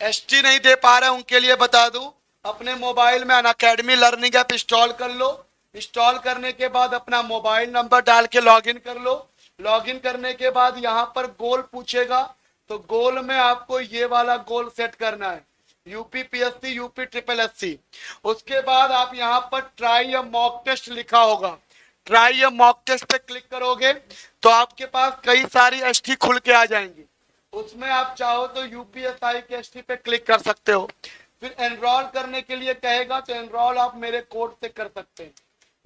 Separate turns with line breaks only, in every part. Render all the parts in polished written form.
ST नहीं दे पा रहे उनके लिए बता दूं, अपने मोबाइल में अनअकैडमी लर्निंग ऐप इंस्टॉल कर लो। इंस्टॉल करने के बाद अपना मोबाइल नंबर डाल के लॉगिन कर लो। लॉगिन करने के बाद यहाँ पर गोल पूछेगा, तो गोल में आपको ये वाला गोल सेट करना है, UP PSC, UP triple SC. उसके बाद आप यहाँ पर ट्राई या मॉक टेस्ट लिखा होगा, ट्राई या मॉक टेस्ट पे क्लिक करोगे तो आपके पास कई सारी एसटी खुल के आ जाएंगी। उसमें आप चाहो तो यूपीएसआई के एसटी पे क्लिक कर सकते हो। फिर एनरोल करने के लिए कहेगा तो एनरोल आप मेरे कोड से कर सकते हैं।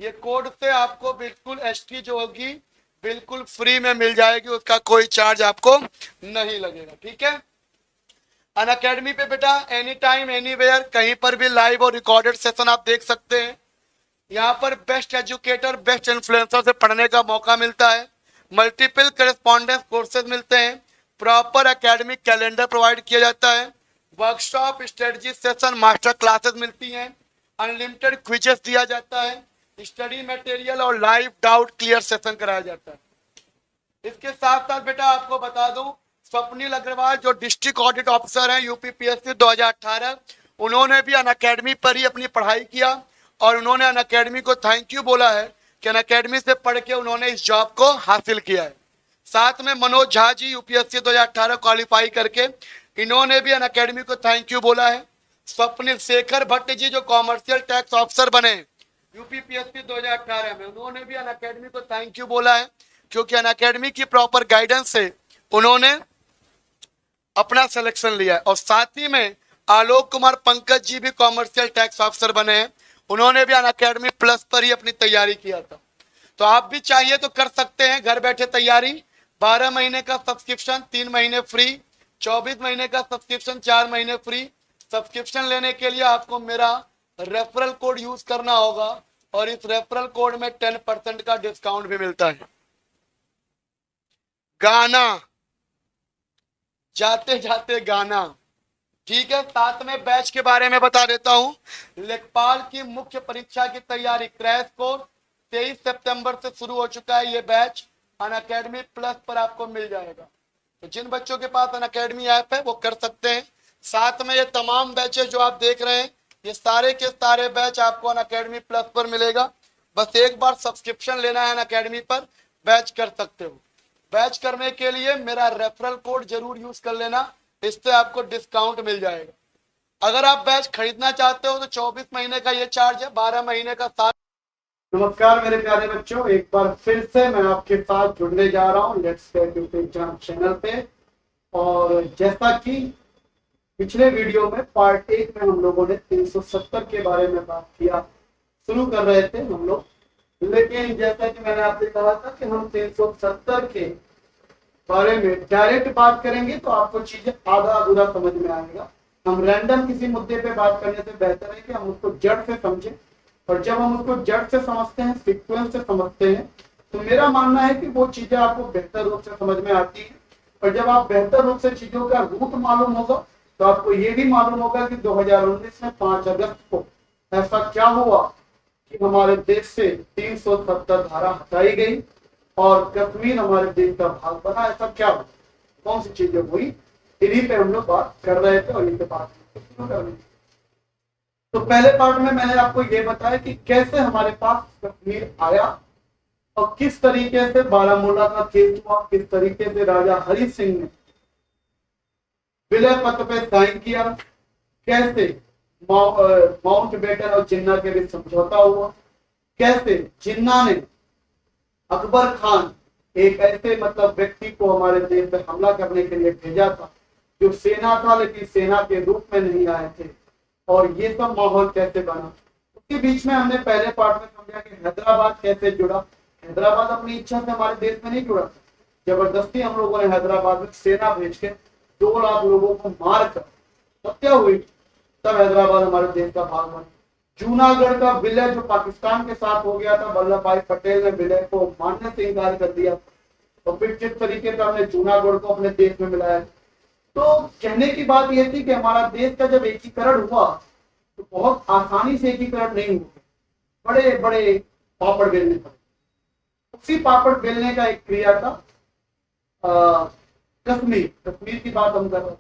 ये कोड से आपको बिल्कुल एसटी जो होगी बिल्कुल फ्री में मिल जाएगी, उसका कोई चार्ज आपको नहीं लगेगा। ठीक है। अनअकैडमी पे बेटा एनी टाइम एनीवेयर कहीं पर भी लाइव और रिकॉर्डेड सेशन आप देख सकते हैं। यहाँ पर बेस्ट एजुकेटर, बेस्ट इन्फ्लुएंसर से पढ़ने का मौका मिलता है। मल्टीपल करेस्पॉन्डेंस कोर्सेज मिलते हैं। प्रॉपर एकेडमिक कैलेंडर प्रोवाइड किया जाता है। Workshop, strategy session, master classes मिलती हैं। अनलिमिटेड क्विजेस दिया जाता है। स्टडी मटेरियल और लाइव डाउट क्लियर सेशन कराया जाता है। इसके साथ साथ बेटा आपको बता दूं, स्वप्निल अग्रवाल जो डिस्ट्रिक्ट ऑडिट ऑफिसर हैं यूपी पीएससी 2018, उन्होंने भी अनअकैडमी पर ही अपनी पढ़ाई किया और उन्होंने अनअकैडमी को थैंक यू बोला है कि अनअकैडमी से पढ़ के उन्होंने इस जॉब को हासिल किया है। साथ में मनोज झा जी यूपीएससी 2018 क्वालिफाई करके इन्होंने भी अनअकैडमी को थैंक यू बोला है। स्वप्निल शेखर भट्ट जी जो कॉमर्शियल टैक्स ऑफिसर बने यूपी पीएससी 2018 में, उन्होंने भी अनअकैडमी को थैंक यू बोला है, क्योंकि अनअकैडमी की प्रॉपर गाइडेंस से उन्होंने अपना सिलेक्शन लिया है। और साथ ही में आलोक कुमार पंकज जी भी कॉमर्शियल टैक्स ऑफिसर बने हैं, उन्होंने भी अनअकैडमी प्लस पर ही अपनी तैयारी किया था। तो आप भी चाहिए तो कर सकते हैं घर बैठे तैयारी। 12 महीने का सब्सक्रिप्शन, 3 महीने फ्री, 24 महीने का सब्सक्रिप्शन, 4 महीने फ्री। सब्सक्रिप्शन लेने के लिए आपको मेरा रेफरल कोड यूज करना होगा और इस रेफरल कोड में 10% का डिस्काउंट भी मिलता है। गाना, जाते जाते गाना, ठीक है। साथ में बैच के बारे में बता देता हूं। लेखपाल की मुख्य परीक्षा की तैयारी क्रैश कोर्स 23 सितंबर से शुरू हो चुका है। ये बैच अनअकैडमी प्लस पर आपको मिल जाएगा। तो जिन बच्चों के पास अनअकैडमी ऐप है वो कर सकते हैं। साथ में ये तमाम बैचेस जो आप देख रहे हैं, ये सारे के सारे बैच आपको अनअकैडमी प्लस पर मिलेगा। बस एक बार सब्सक्रिप्शन लेना है अनअकैडमी पर, बैच कर सकते हो। बैच करने के लिए मेरा रेफरल कोड जरूर यूज कर लेना, इससे आपको डिस्काउंट मिल जाएगा। अगर आप बैच खरीदना चाहते हो तो 24 महीने का ये चार्ज है, 12 महीने का 7। नमस्कार मेरे प्यारे बच्चों, एक बार फिर से मैं आपके साथ जुड़ने जा रहा हूँ लेट्स गेट एग्जाम चैनल पे। और जैसा कि पिछले वीडियो में पार्ट 1 में हम लोगों ने 370 के बारे में बात किया, शुरू कर रहे थे हम लोग, लेकिन जैसा कि मैंने आपसे कहा था कि हम 370 के बारे में डायरेक्ट बात करेंगे तो आपको चीजें आधा अधूरा समझ में आएगा। हम रैंडम किसी मुद्दे पे बात करने से बेहतर है कि हम उसको जड़ से समझें, और जब हम उसको जड़ से समझते हैं, सीक्वेंस से समझते हैं, तो मेरा मानना है कि वो चीजें आपको बेहतर रूप से समझ में आती है। और जब आप बेहतर रूप से चीजों का रूट मालूम होगा तो आपको ये भी मालूम होगा कि 2019 में 5 अगस्त को ऐसा क्या हुआ कि हमारे देश से 370 धारा हटाई गई और कश्मीर हमारे देश का भाग बना। ऐसा क्या हुआ, कौन सी चीजें हुई, इन्हीं पे हम लोग बात कर रहे थे और इनसे बात शुरू कर रहे थे। तो पहले पार्ट में मैंने आपको ये बताया कि कैसे हमारे पास कश्मीर आया और किस तरीके से बारामूला का केस हुआ, किस तरीके से राजा हरि सिंह ने विलय पत्र पे साइन किया, कैसे माउंट बेटन और जिन्ना के बीच समझौता हुआ, कैसे जिन्ना ने अकबर खान एक ऐसे व्यक्ति को हमारे देश पे हमला करने के लिए भेजा था जो सेना था लेकिन सेना के रूप में नहीं आए थे, और ये सब माहौल कैसे बना। उसके बीच में हमने पहले पार्ट में समझा कि हैदराबाद कैसे जुड़ा। हैदराबाद अपनी इच्छा से हमारे देश में नहीं जुड़ा, जबरदस्ती हम लोगों ने हैदराबाद में सेना भेज के 2 लाख लोगों को मार कर हत्या हुई, तब हैदराबाद हमारे देश का भाग बना। जूनागढ़ का विलय जो पाकिस्तान के साथ हो गया था, वल्लभ भाई पटेल ने विलय को मानने से इनकार कर दिया और फिर जिस तरीके से हमने जूनागढ़ को अपने देश में मिलाया। तो कहने की बात यह थी कि हमारा देश का जब एकीकरण हुआ तो बहुत आसानी से एकीकरण नहीं हुआ, बड़े बड़े पापड़ बेलने पड़े। उसी पापड़ बेलने का एक क्रिया था कश्मीर की बात हम कर रहे हैं।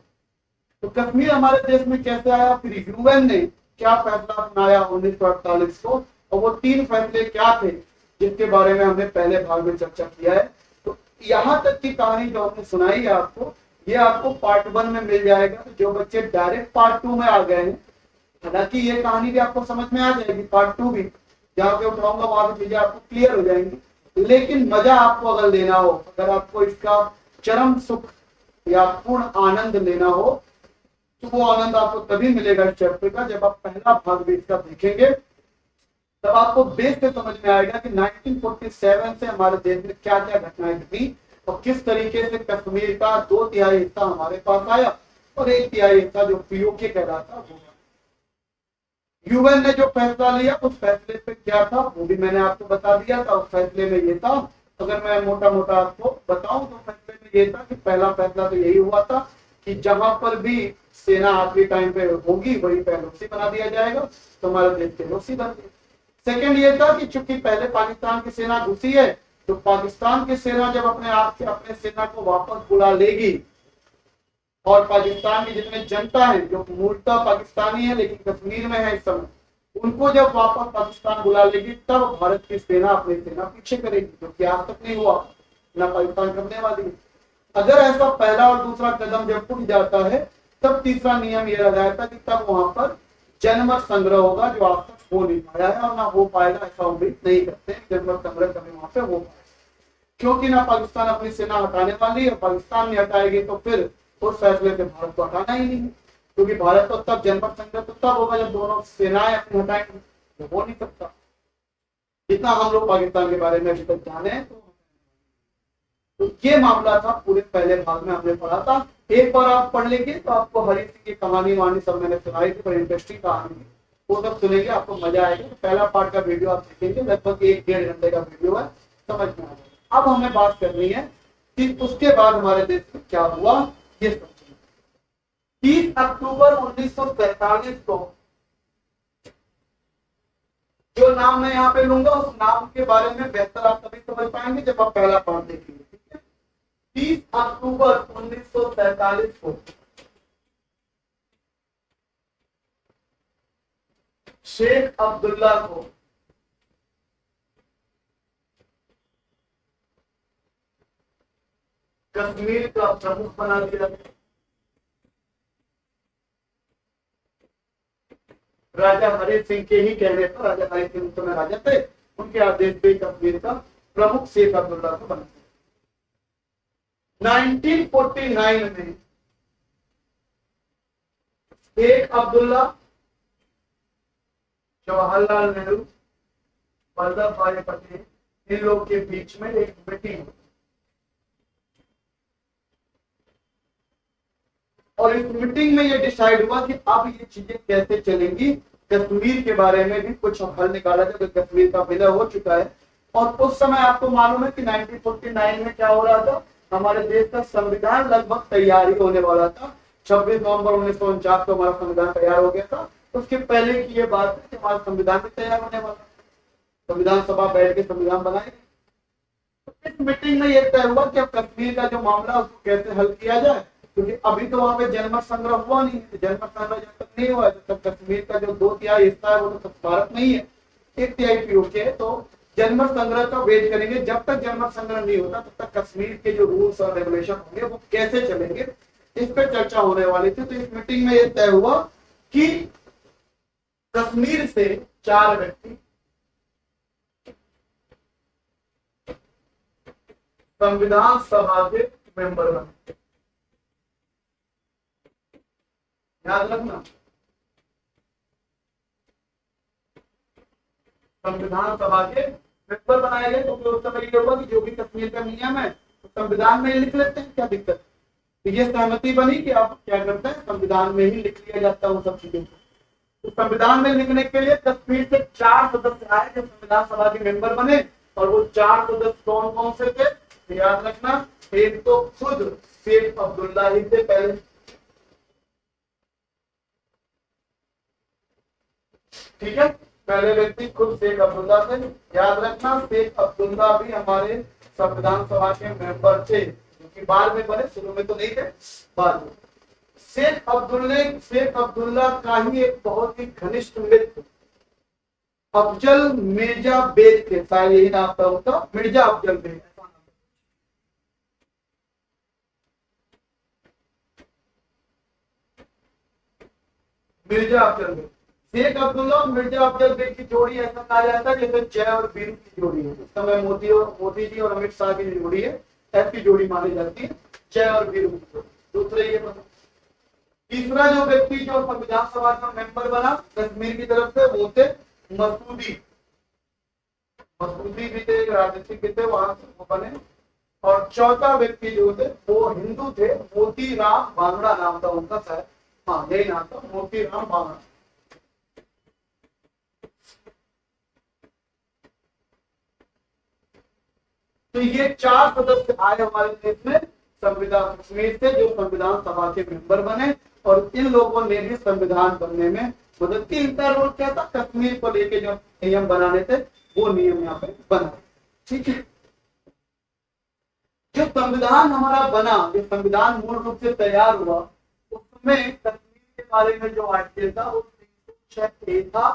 तो कश्मीर हमारे देश में कैसे आया, फिर यूएन ने क्या फैसला सुनाया 1948 को, और वो 3 फैसले क्या थे जिसके बारे में हमने पहले भाग में चर्चा किया है। तो यहाँ तक की कहानी जो हमने सुनाई है आपको, ये आपको पार्ट 1 में मिल जाएगा। तो जो बच्चे डायरेक्ट पार्ट 2 में आ गए हैं, हालांकि ये कहानी भी आपको समझ में आ जाएगी, पार्ट 2 भी जहाँ पे उठाऊंगा वहां की चीजें आपको क्लियर हो जाएंगी। लेकिन मजा आपको अगर लेना हो, अगर आपको इसका चरम सुख या पूर्ण आनंद लेना हो, तो वो आनंद आपको तभी मिलेगा इस चैप्टर का जब आप पहला भाग भी इसका देखेंगे। तब आपको बेस से समझ में आएगा कि 1947 से हमारे देश में क्या क्या घटनाएं घटी और किस तरीके से कश्मीर का 2/3 हिस्सा हमारे पास आया और 1/3 हिस्सा जो पीओके कहलाता वो। यूएन ने जो फैसला लिया उस फैसले पे क्या था वो भी मैंने आपको बता दिया था। उस फैसले में ये था, अगर मैं मोटा मोटा आपको बताऊं तो फैसले में ये था कि पहला फैसला तो यही हुआ था कि जहां पर भी सेना आखिरी टाइम पे होगी वही पे एलओसी बना दिया जाएगा, तो हमारे देश के एलओसी बन गए। सेकंड ये था कि चूंकि पहले पाकिस्तान की सेना घुसी है, तो पाकिस्तान की सेना जब अपने आप से अपने सेना को वापस बुला लेगी और पाकिस्तान की जितने जनता है जो मूलतः पाकिस्तानी है लेकिन कश्मीर में है इस समय, उनको जब वापस पाकिस्तान बुला लेगी तब भारत की सेना अपनी सेना पीछे करेगी, जो कि आज तक नहीं हुआ, ना पाकिस्तान करने वाली है। अगर ऐसा पहला और दूसरा कदम जब टूट जाता है, तब तीसरा नियम यह लगाया था कि तब वहां पर जनमत संग्रह होगा, जो आज तक हो नहीं पाया है और ना हो पाएगा, ऐसा उम्मीद नहीं करते हैं जनमत संग्रह कभी वहां पे हो पाएगा। क्योंकि ना पाकिस्तान अपनी सेना हटाने वाली है, पाकिस्तान नहीं हटाएगी तो फिर उस फैसले से भारत को हटाना ही नहीं है, क्योंकि भारत तो तब जनमत संग्रह तो तब होगा जब दोनों सेनाएं अपनी हटाएंगी, तो हो नहीं सकता। जितना हम लोग पाकिस्तान के बारे में अभी तक जाने हैं, तो ये मामला था पूरे पहले भाग में हमने पढ़ा था। एक बार आप पढ़ लेंगे तो आपको हरी सिंह की कहानी वानी सब मैंने सुनाई थी, बड़ी इंटरेस्टिंग कहानी, वो सब सुनेंगे आपको मजा आएगा। तो पहला पार्ट का वीडियो आप देखेंगे, लगभग 1-1.5 घंटे का वीडियो है, समझ में आ जाएगा। अब हमें बात करनी है कि उसके बाद हमारे देश में क्या हुआ, ये समझिए। 30 अक्टूबर 1947 को जो नाम मैं यहाँ पे लूंगा उस नाम के बारे में बेहतर आप तभी समझ पाएंगे जब आप पहला पार्ट देखेंगे, ठीक है। 30 अक्टूबर 1947 को शेख अब्दुल्ला को कश्मीर का प्रमुख बना दिया गया। राजा हरि सिंह के ही कहने पर, राजा हरि सिंह उस समय राजा थे, उनके आदेश पे कश्मीर का प्रमुख शेख अब्दुल्ला को बना दिया। 1949 में शेख अब्दुल्ला, जवाहरलाल नेहरू, वल्लभ भाई पटेल, इन लोग के बीच में एक मीटिंग, और इस मीटिंग में ये डिसाइड हुआ कि अब ये चीजें कैसे चलेंगी, कश्मीर के बारे में भी कुछ हल निकाला जाए। तो कश्मीर का विलय हो चुका है और उस समय आपको मालूम है कि 1949 में क्या हो रहा था, हमारे देश का संविधान लगभग तैयार ही होने वाला था। 26 नवंबर 1949 को हमारा संविधान तैयार हो गया था। उसके पहले की ये बात है कि हमारा संविधान भी तैयार होने वाला, संविधान सभा बैठ के संविधान बनाएगी। इस मीटिंग में यह तय हुआ कि अब कश्मीर का जो मामला उसको कैसे हल किया जाए, क्योंकि अभी तो वहां पे जनमत संग्रह हुआ नहीं है। जनमत संग्रह जब तक नहीं हुआ तब तक कश्मीर का जो 2/3 हिस्सा है वो तो भारत नहीं है, 1/3 पीओके है। तो जनमत संग्रह का वेट करेंगे, जब तक जनमत संग्रह नहीं होता तब तक कश्मीर के जो रूल्स और रेगुलेशन होंगे वो कैसे चलेंगे, इस पर चर्चा होने वाली थी। तो इस मीटिंग में यह तय हुआ कि कश्मीर से 4 व्यक्ति संविधान सभा के मेंबर बने। याद रखना, संविधान सभा के मेंबर बनाए गए, क्योंकि उस समय ये होगा कि जो भी कश्मीर का नियम है तो संविधान में ही लिख लेते हैं, क्या दिक्कत। तो ये सहमति बनी कि आप क्या करते हैं, संविधान में ही लिख लिया जाता है उन सब चीजों को। तो संविधान में लिखने के लिए कश्मीर से 4 सदस्य आए जो संविधान सभा के मेंबर बने, और वो 4 सदस्य कौन कौन से थे, तो याद रखना, एक तो खुद शेख अब्दुल्ला ही थे पहले, ठीक है, पहले व्यक्ति खुद शेख अब्दुल्ला थे। याद रखना, शेख अब्दुल्ला भी हमारे संविधान सभा के मेंबर थे, क्योंकि बाद में बने, शुरू में तो नहीं थे, बाद में। शेख अब्दुल्ला का ही एक बहुत ही घनिष्ठ मित्र अफजल मिर्जा बेग थे, शायद यही नाम था उनका, मिर्जा अफजल बेग। मिर्जा अफजल बेग, शेख अब्दुल्ला और मिर्जा अफजल बेग की जोड़ी ऐसा कहा जाता है जैसे जय और वीरू की जोड़ी है। उस समय मोदी जी और अमित शाह की जोड़ी है, ऐसी जोड़ी मानी जाती है, जय और वीरू की जोड़ी। दूसरे ये पता। तीसरा जो व्यक्ति जो संविधान सभा का मेंबर बना कश्मीर की तरफ से, वो थे मसूदी। मसूदी भी थे, राजनीतिक भी थे, वहां से वो बने। और चौथा व्यक्ति जो थे वो हिंदू थे, मोतीराम भांगड़ा नाम था उनका, शायद हाँ यही नाम था, मोतीराम भांगड़ा। तो ये 4 सदस्य आए हमारे देश में संविधान कश्मीर से, जो संविधान सभा के मेंबर बने, और इन लोगों ने भी संविधान बनने में मदद की। इनका रोल क्या था, कश्मीर को लेके जो नियम बनाने थे वो नियम यहाँ पे बना। ठीक है, जो संविधान हमारा बना, जो संविधान मूल रूप से तैयार हुआ, उसमें कश्मीर के बारे में जो आर्टिकल था वो 306A था।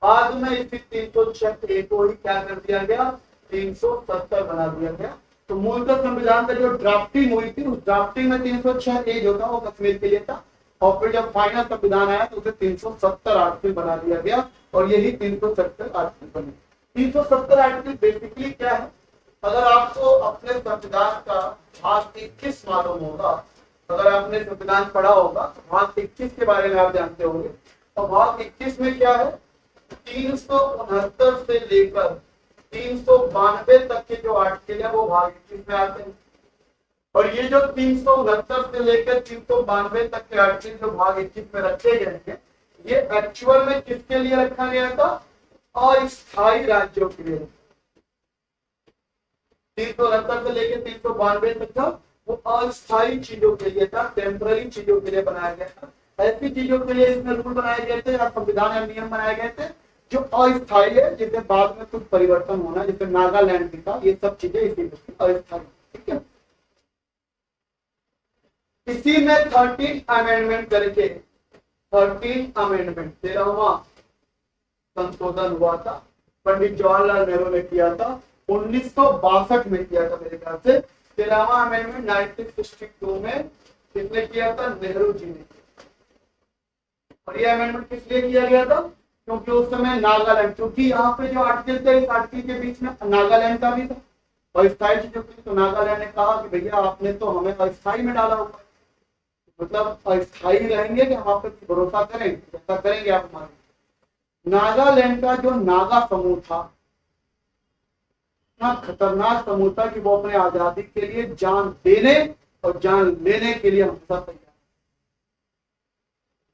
बाद में इसी 306A को ही क्या कर दिया गया, 370 बना दिया गया। तो मूलतः संविधान का जो ड्राफ्टिंग हुई थी, उस ड्राफ्टिंग में 306A जो था वो कश्मीर के लिए था, और फिर जब फाइनल संविधान आया तो उसे 370 आर्टिकल बना दिया गया, और यही 370 आर्टिकल बने। 370 आर्टिकल बेसिकली क्या है, अगर आपको अपने संविधान का भाग 21 मालूम होगा, अगर आपने संविधान पढ़ा होगा तो भाग 21 के बारे में आप जानते होंगे। और भाग 21 में क्या है, 369 से लेकर 392 तक के जो आर्टिकल है वो भाग 21 में आते हैं। और ये जो 369 से लेकर 392 तक के आर्टिकल जो भाग 21 में रखे गए हैं, ये एक्चुअल में किसके लिए रखा गया था, अस्थायी राज्यों के लिए। 369 से लेकर 392 तक था वो अस्थायी चीजों के लिए था, टेम्पररी चीजों के लिए बनाया गया था। ऐसी चीजों के लिए इसमें रूल बनाए गए थे या संविधान या नियम बनाए गए थे जो अस्थायी है, जिससे बाद में कुछ परिवर्तन होना, जैसे नागालैंड की था, ये सब चीजें इसी अस्थायी। ठीक है, इसी में 13 अमेंडमेंट करके 13 अमेंडमेंट 13वां संशोधन हुआ था, पंडित जवाहरलाल नेहरू ने किया था, 1962 में किया था मेरे ख्याल से। 13वां अमेंडमेंट 1962 में किसने किया था, नेहरू जी ने। और ये अमेंडमेंट किस लिए किया गया था, क्योंकि उस समय नागालैंड, क्योंकि यहाँ पे जो आर्टिकल थे इस आर्टिकल के बीच में नागालैंड का भी था और अस्थायी चीजों की। तो नागालैंड ने कहा कि भैया आपने तो हमें अस्थायी में डाला हुआ, मतलब अस्थायी रहेंगे कि हम आप पे भरोसा करें, ऐसा करेंगे आप हमारे। नागालैंड का जो नागा समूह था, इतना खतरनाक समूह था कि वो अपने आजादी के लिए जान देने और जान लेने के लिए हमेशा तैयार।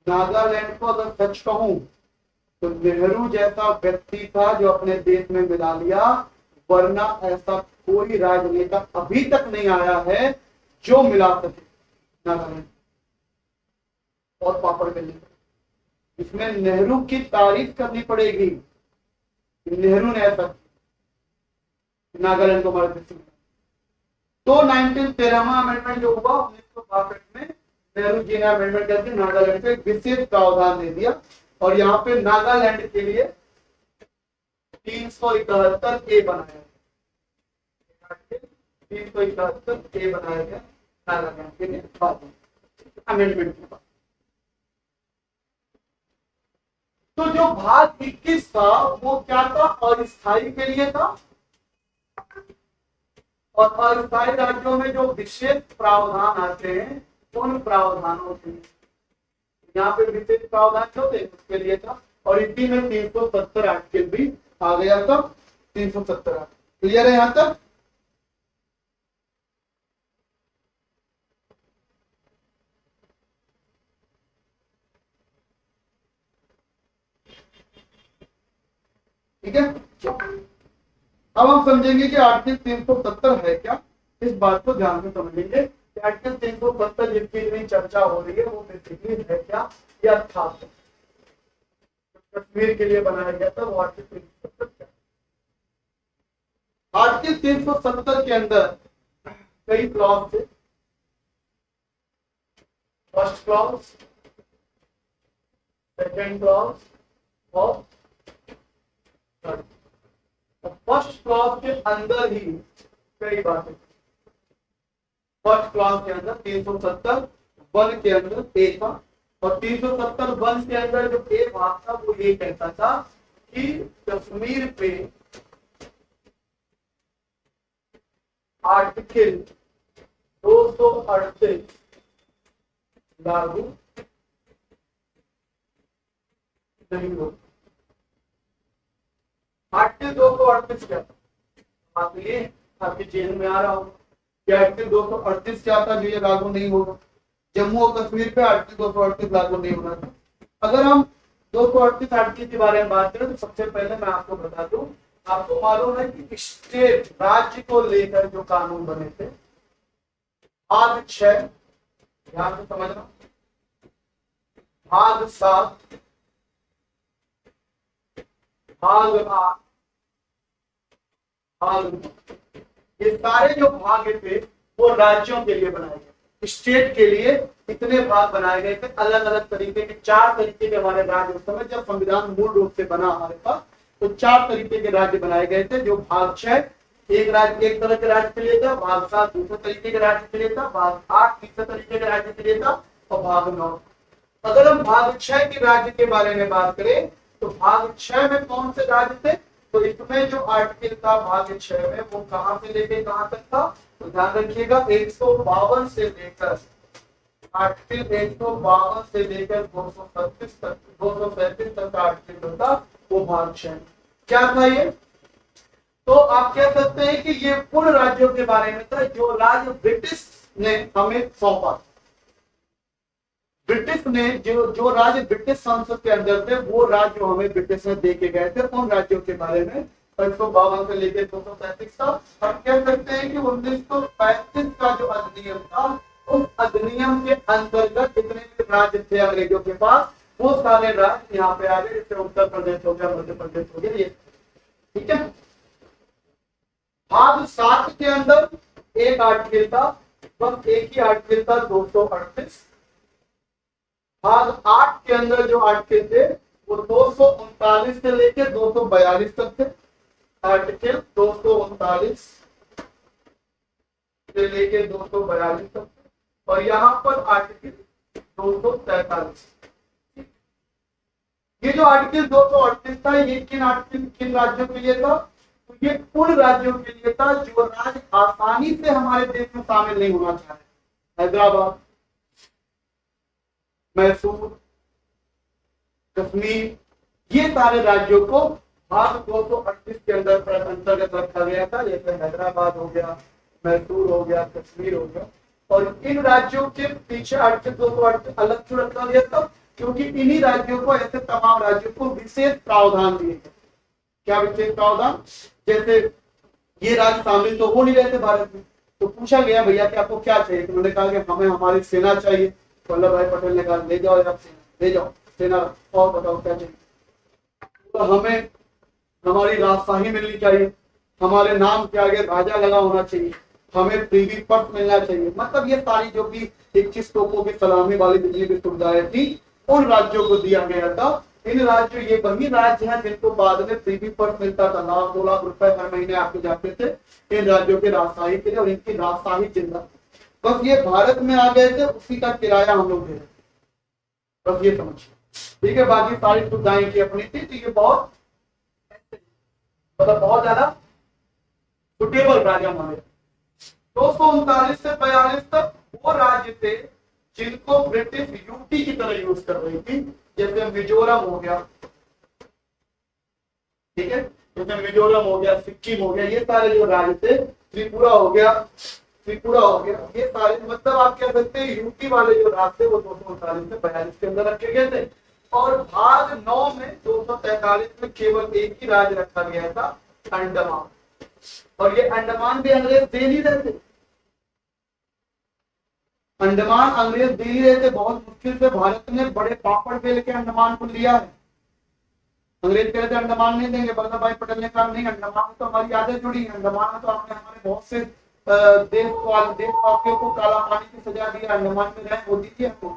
नागालैंड को अगर सच कहूं तो नेहरू जैसा व्यक्ति था जो अपने देश में मिला लिया, वरना ऐसा कोई राजनेता अभी तक नहीं आया है जो मिला सके नागालैंड और पापड़ बेलने। इसमें नेहरू की तारीफ करनी पड़ेगी, नेहरू ने ऐसा नागालैंड को हमारे देश में। तो 1913वां अमेंडमेंट जो हुआ 1962 में, नेहरू जी ने अमेंडमेंट करके नागालैंड को एक विशेष प्रावधान दे दिया, और यहाँ पे नागालैंड के लिए 371A बनाया गया। 371A बनाया गया नागालैंड के लिए अमेंडमेंट के बाद। तो जो भाग 21 था वो क्या था, अस्थायी के लिए था, और अस्थायी राज्यों में जो विशेष प्रावधान आते हैं उन प्रावधानों के लिए, यहाँ पे विशेष प्रावधान जो थे उसके लिए था। और इसी में 370 आर्टिकल भी आ गया था। 370 क्लियर है यहाँ तक। ठीक है, अब हम समझेंगे कि आर्टिकल 370 है क्या, इस बात को ध्यान से समझेंगे। आर्टिकल 370 जिसकी इतनी चर्चा हो रही है वो बेसिकली है क्या, या था कश्मीर के लिए बनाया गया था वो आर्टिकल 370 क्या। आर्टिकल 370 के अंदर कई क्लॉज थे। फर्स्ट क्लॉज, सेकेंड क्लॉज और थर्ड। फर्स्ट क्लॉज के अंदर ही कई बातें, फर्स्ट क्लॉज के अंदर 370 वन के अंदर ए था, और 370 वन के अंदर जो ए भाग था वो ये कहता था कि कश्मीर पे आर्टिकल 238 लागू नहीं होगा। आर्टिकल 238 क्या था? आप ये आपके जेल में आ रहा हो कि आर्टिकल 238 क्या था जो ये लागू नहीं होगा? जम्मू और कश्मीर पे आर्टिकल 238 लागू नहीं होना था। अगर हम 238 आर्टिकल के बारे में बात करें तो सबसे पहले मैं आपको बता दूं, आपको मालूम है कि स्टेट राज्य को लेकर जो कानून बने थे, भाग 6 ध्यान से समझना, भाग 7, भाग 8, भाग 9, ये सारे जो भाग थे वो राज्यों के लिए बनाए गए। स्टेट के लिए इतने भाग बनाए गए थे, अलग अलग तरीके के, 4 तरीके के हमारे राज्य उस समय जब संविधान मूल रूप से बना हमारे पास, तो 4 तरीके के राज्य बनाए गए थे। जो भाग 6 एक राज्य एक तरह के राज्य के लिए था, भाग 7 दूसरे तरीके के राज्य के लिए था, भाग 8 तीसरे तरीके के राज्य के लिए था, और भाग 9। अगर हम भाग 6 के राज्य के बारे में बात करें तो भाग 6 में कौन से राज्य थे? तो इसमें जो आर्टिकल था भाग 6 में वो कहां से लेके कहां तक था? तो ध्यान रखिएगा 152 से लेकर आर्टिकल 152 से लेकर 237 तक, 237 तक का आर्टिकल होता वो भाग 6 क्या था ये? तो आप कह सकते हैं कि ये पूर्ण राज्यों के बारे में था जो राज्य ब्रिटिश ने हमें सौंपा। ब्रिटिश ने जो राज्य ब्रिटिश संसद के अंदर थे वो राज्य हमें ब्रिटिश ने दे के गए थे। उन राज्यों के बारे में 152 से लेकर 237 का हम कह सकते हैं कि 1935 का जो अधिनियम था उस अधिनियम के अंतर्गत जितने भी राज्य थे अंग्रेजों के पास वो सारे राज्य यहाँ पे आ गए, जैसे उत्तर प्रदेश हो गया, मध्य प्रदेश हो गया, ये ठीक है। भाग 7 के अंदर एक आर्टिकल था, बस एक ही आर्टिकल था 238। भाग 8 के अंदर जो आर्टिकल थे वो 239 से लेकर 242 तक थे। आर्टिकल 239 से लेकर 242 तक, और यहाँ पर आर्टिकल 243। ये जो आर्टिकल 238 था ये किन राज्यों के लिए था? तो ये उन राज्यों के लिए था जो राज्य आसानी से हमारे देश में शामिल नहीं होना चाह रहे। हैदराबाद, मैसूर, कश्मीर, ये सारे राज्यों को भाग 238 के अंतर्गत रखा गया था। जैसे हैदराबाद हो गया, मैसूर हो गया, कश्मीर हो गया। और इन राज्यों के पीछे आर्टिकल 238 अलग क्यों रखा गया था? क्योंकि इन्हीं राज्यों को, ऐसे तमाम राज्यों को विशेष प्रावधान दिए गए। क्या विशेष प्रावधान? जैसे ये राज्य शामिल तो हो नहीं रहे थे भारत में, तो पूछा गया भैया कि आपको क्या चाहिए? तो उन्होंने कहा कि हमें हमारी सेना चाहिए। वल्लभ भाई पटेल ने कहा ले जाओ आप सेना, ले जाओ सेना, और बताओ क्या चाहिए? तो हमें हमारी राजशाही मिलनी चाहिए, हमारे नाम के आगे राजा लगा होना चाहिए, हमें प्रीवी पट मिलना चाहिए। मतलब ये सारी जो भी 21 तोपों की सलामी वाली बिजली की सुविधाएं थी उन राज्यों को दिया गया था। इन राज्यों, ये वही राज्य हैं जिनको बाद में प्रीवी पट मिलता था, लाख 2 लाख रुपए हर महीने आपको जाते थे इन राज्यों के राजशाही के लिए, और इनकी राजशाही जिंदा। बस ये भारत में आ गए थे, उसी का किराया हम लोग दे रहे, बस ये समझिए, ठीक है। बाकी सारी सुविधाएं की अपनी थी, तो ये बहुत मतलब बहुत ज्यादा सुटेबल राजा माने। 239 से 42 तक वो राज्य थे जिनको ब्रिटिश यूटी की तरह यूज कर रही थी। जैसे मिजोरम हो गया, ठीक है, जैसे मिजोरम हो गया, सिक्किम हो गया, ये सारे जो राज्य थे, त्रिपुरा हो गया, ये सारे, मतलब आप कह सकते हैं यूटी वाले जो राज्य थे वो 239 से 42 के अंदर रखे गए थे। और भाग 9 में 243 में केवल एक ही राज्य रखा गया था, अंडमान। और ये अंडमान भी अंग्रेज दे नहीं रहे थे, अंडमान अंग्रेज दे ही रहे थे। बहुत मुश्किल से भारत ने बड़े पापड़ बेल के अंडमान को लिया है। अंग्रेज कह रहे थे अंडमान नहीं देंगे, वल्लभ भाई पटेल ने कहा नहीं, अंडमान में तो हमारी यादें जुड़ी हैं, अंडमान में तो आपने हमारे बहुत से देशवासियों को काला पानी की सजा दी, अंडमान में रहे, वो दीजिए हमको।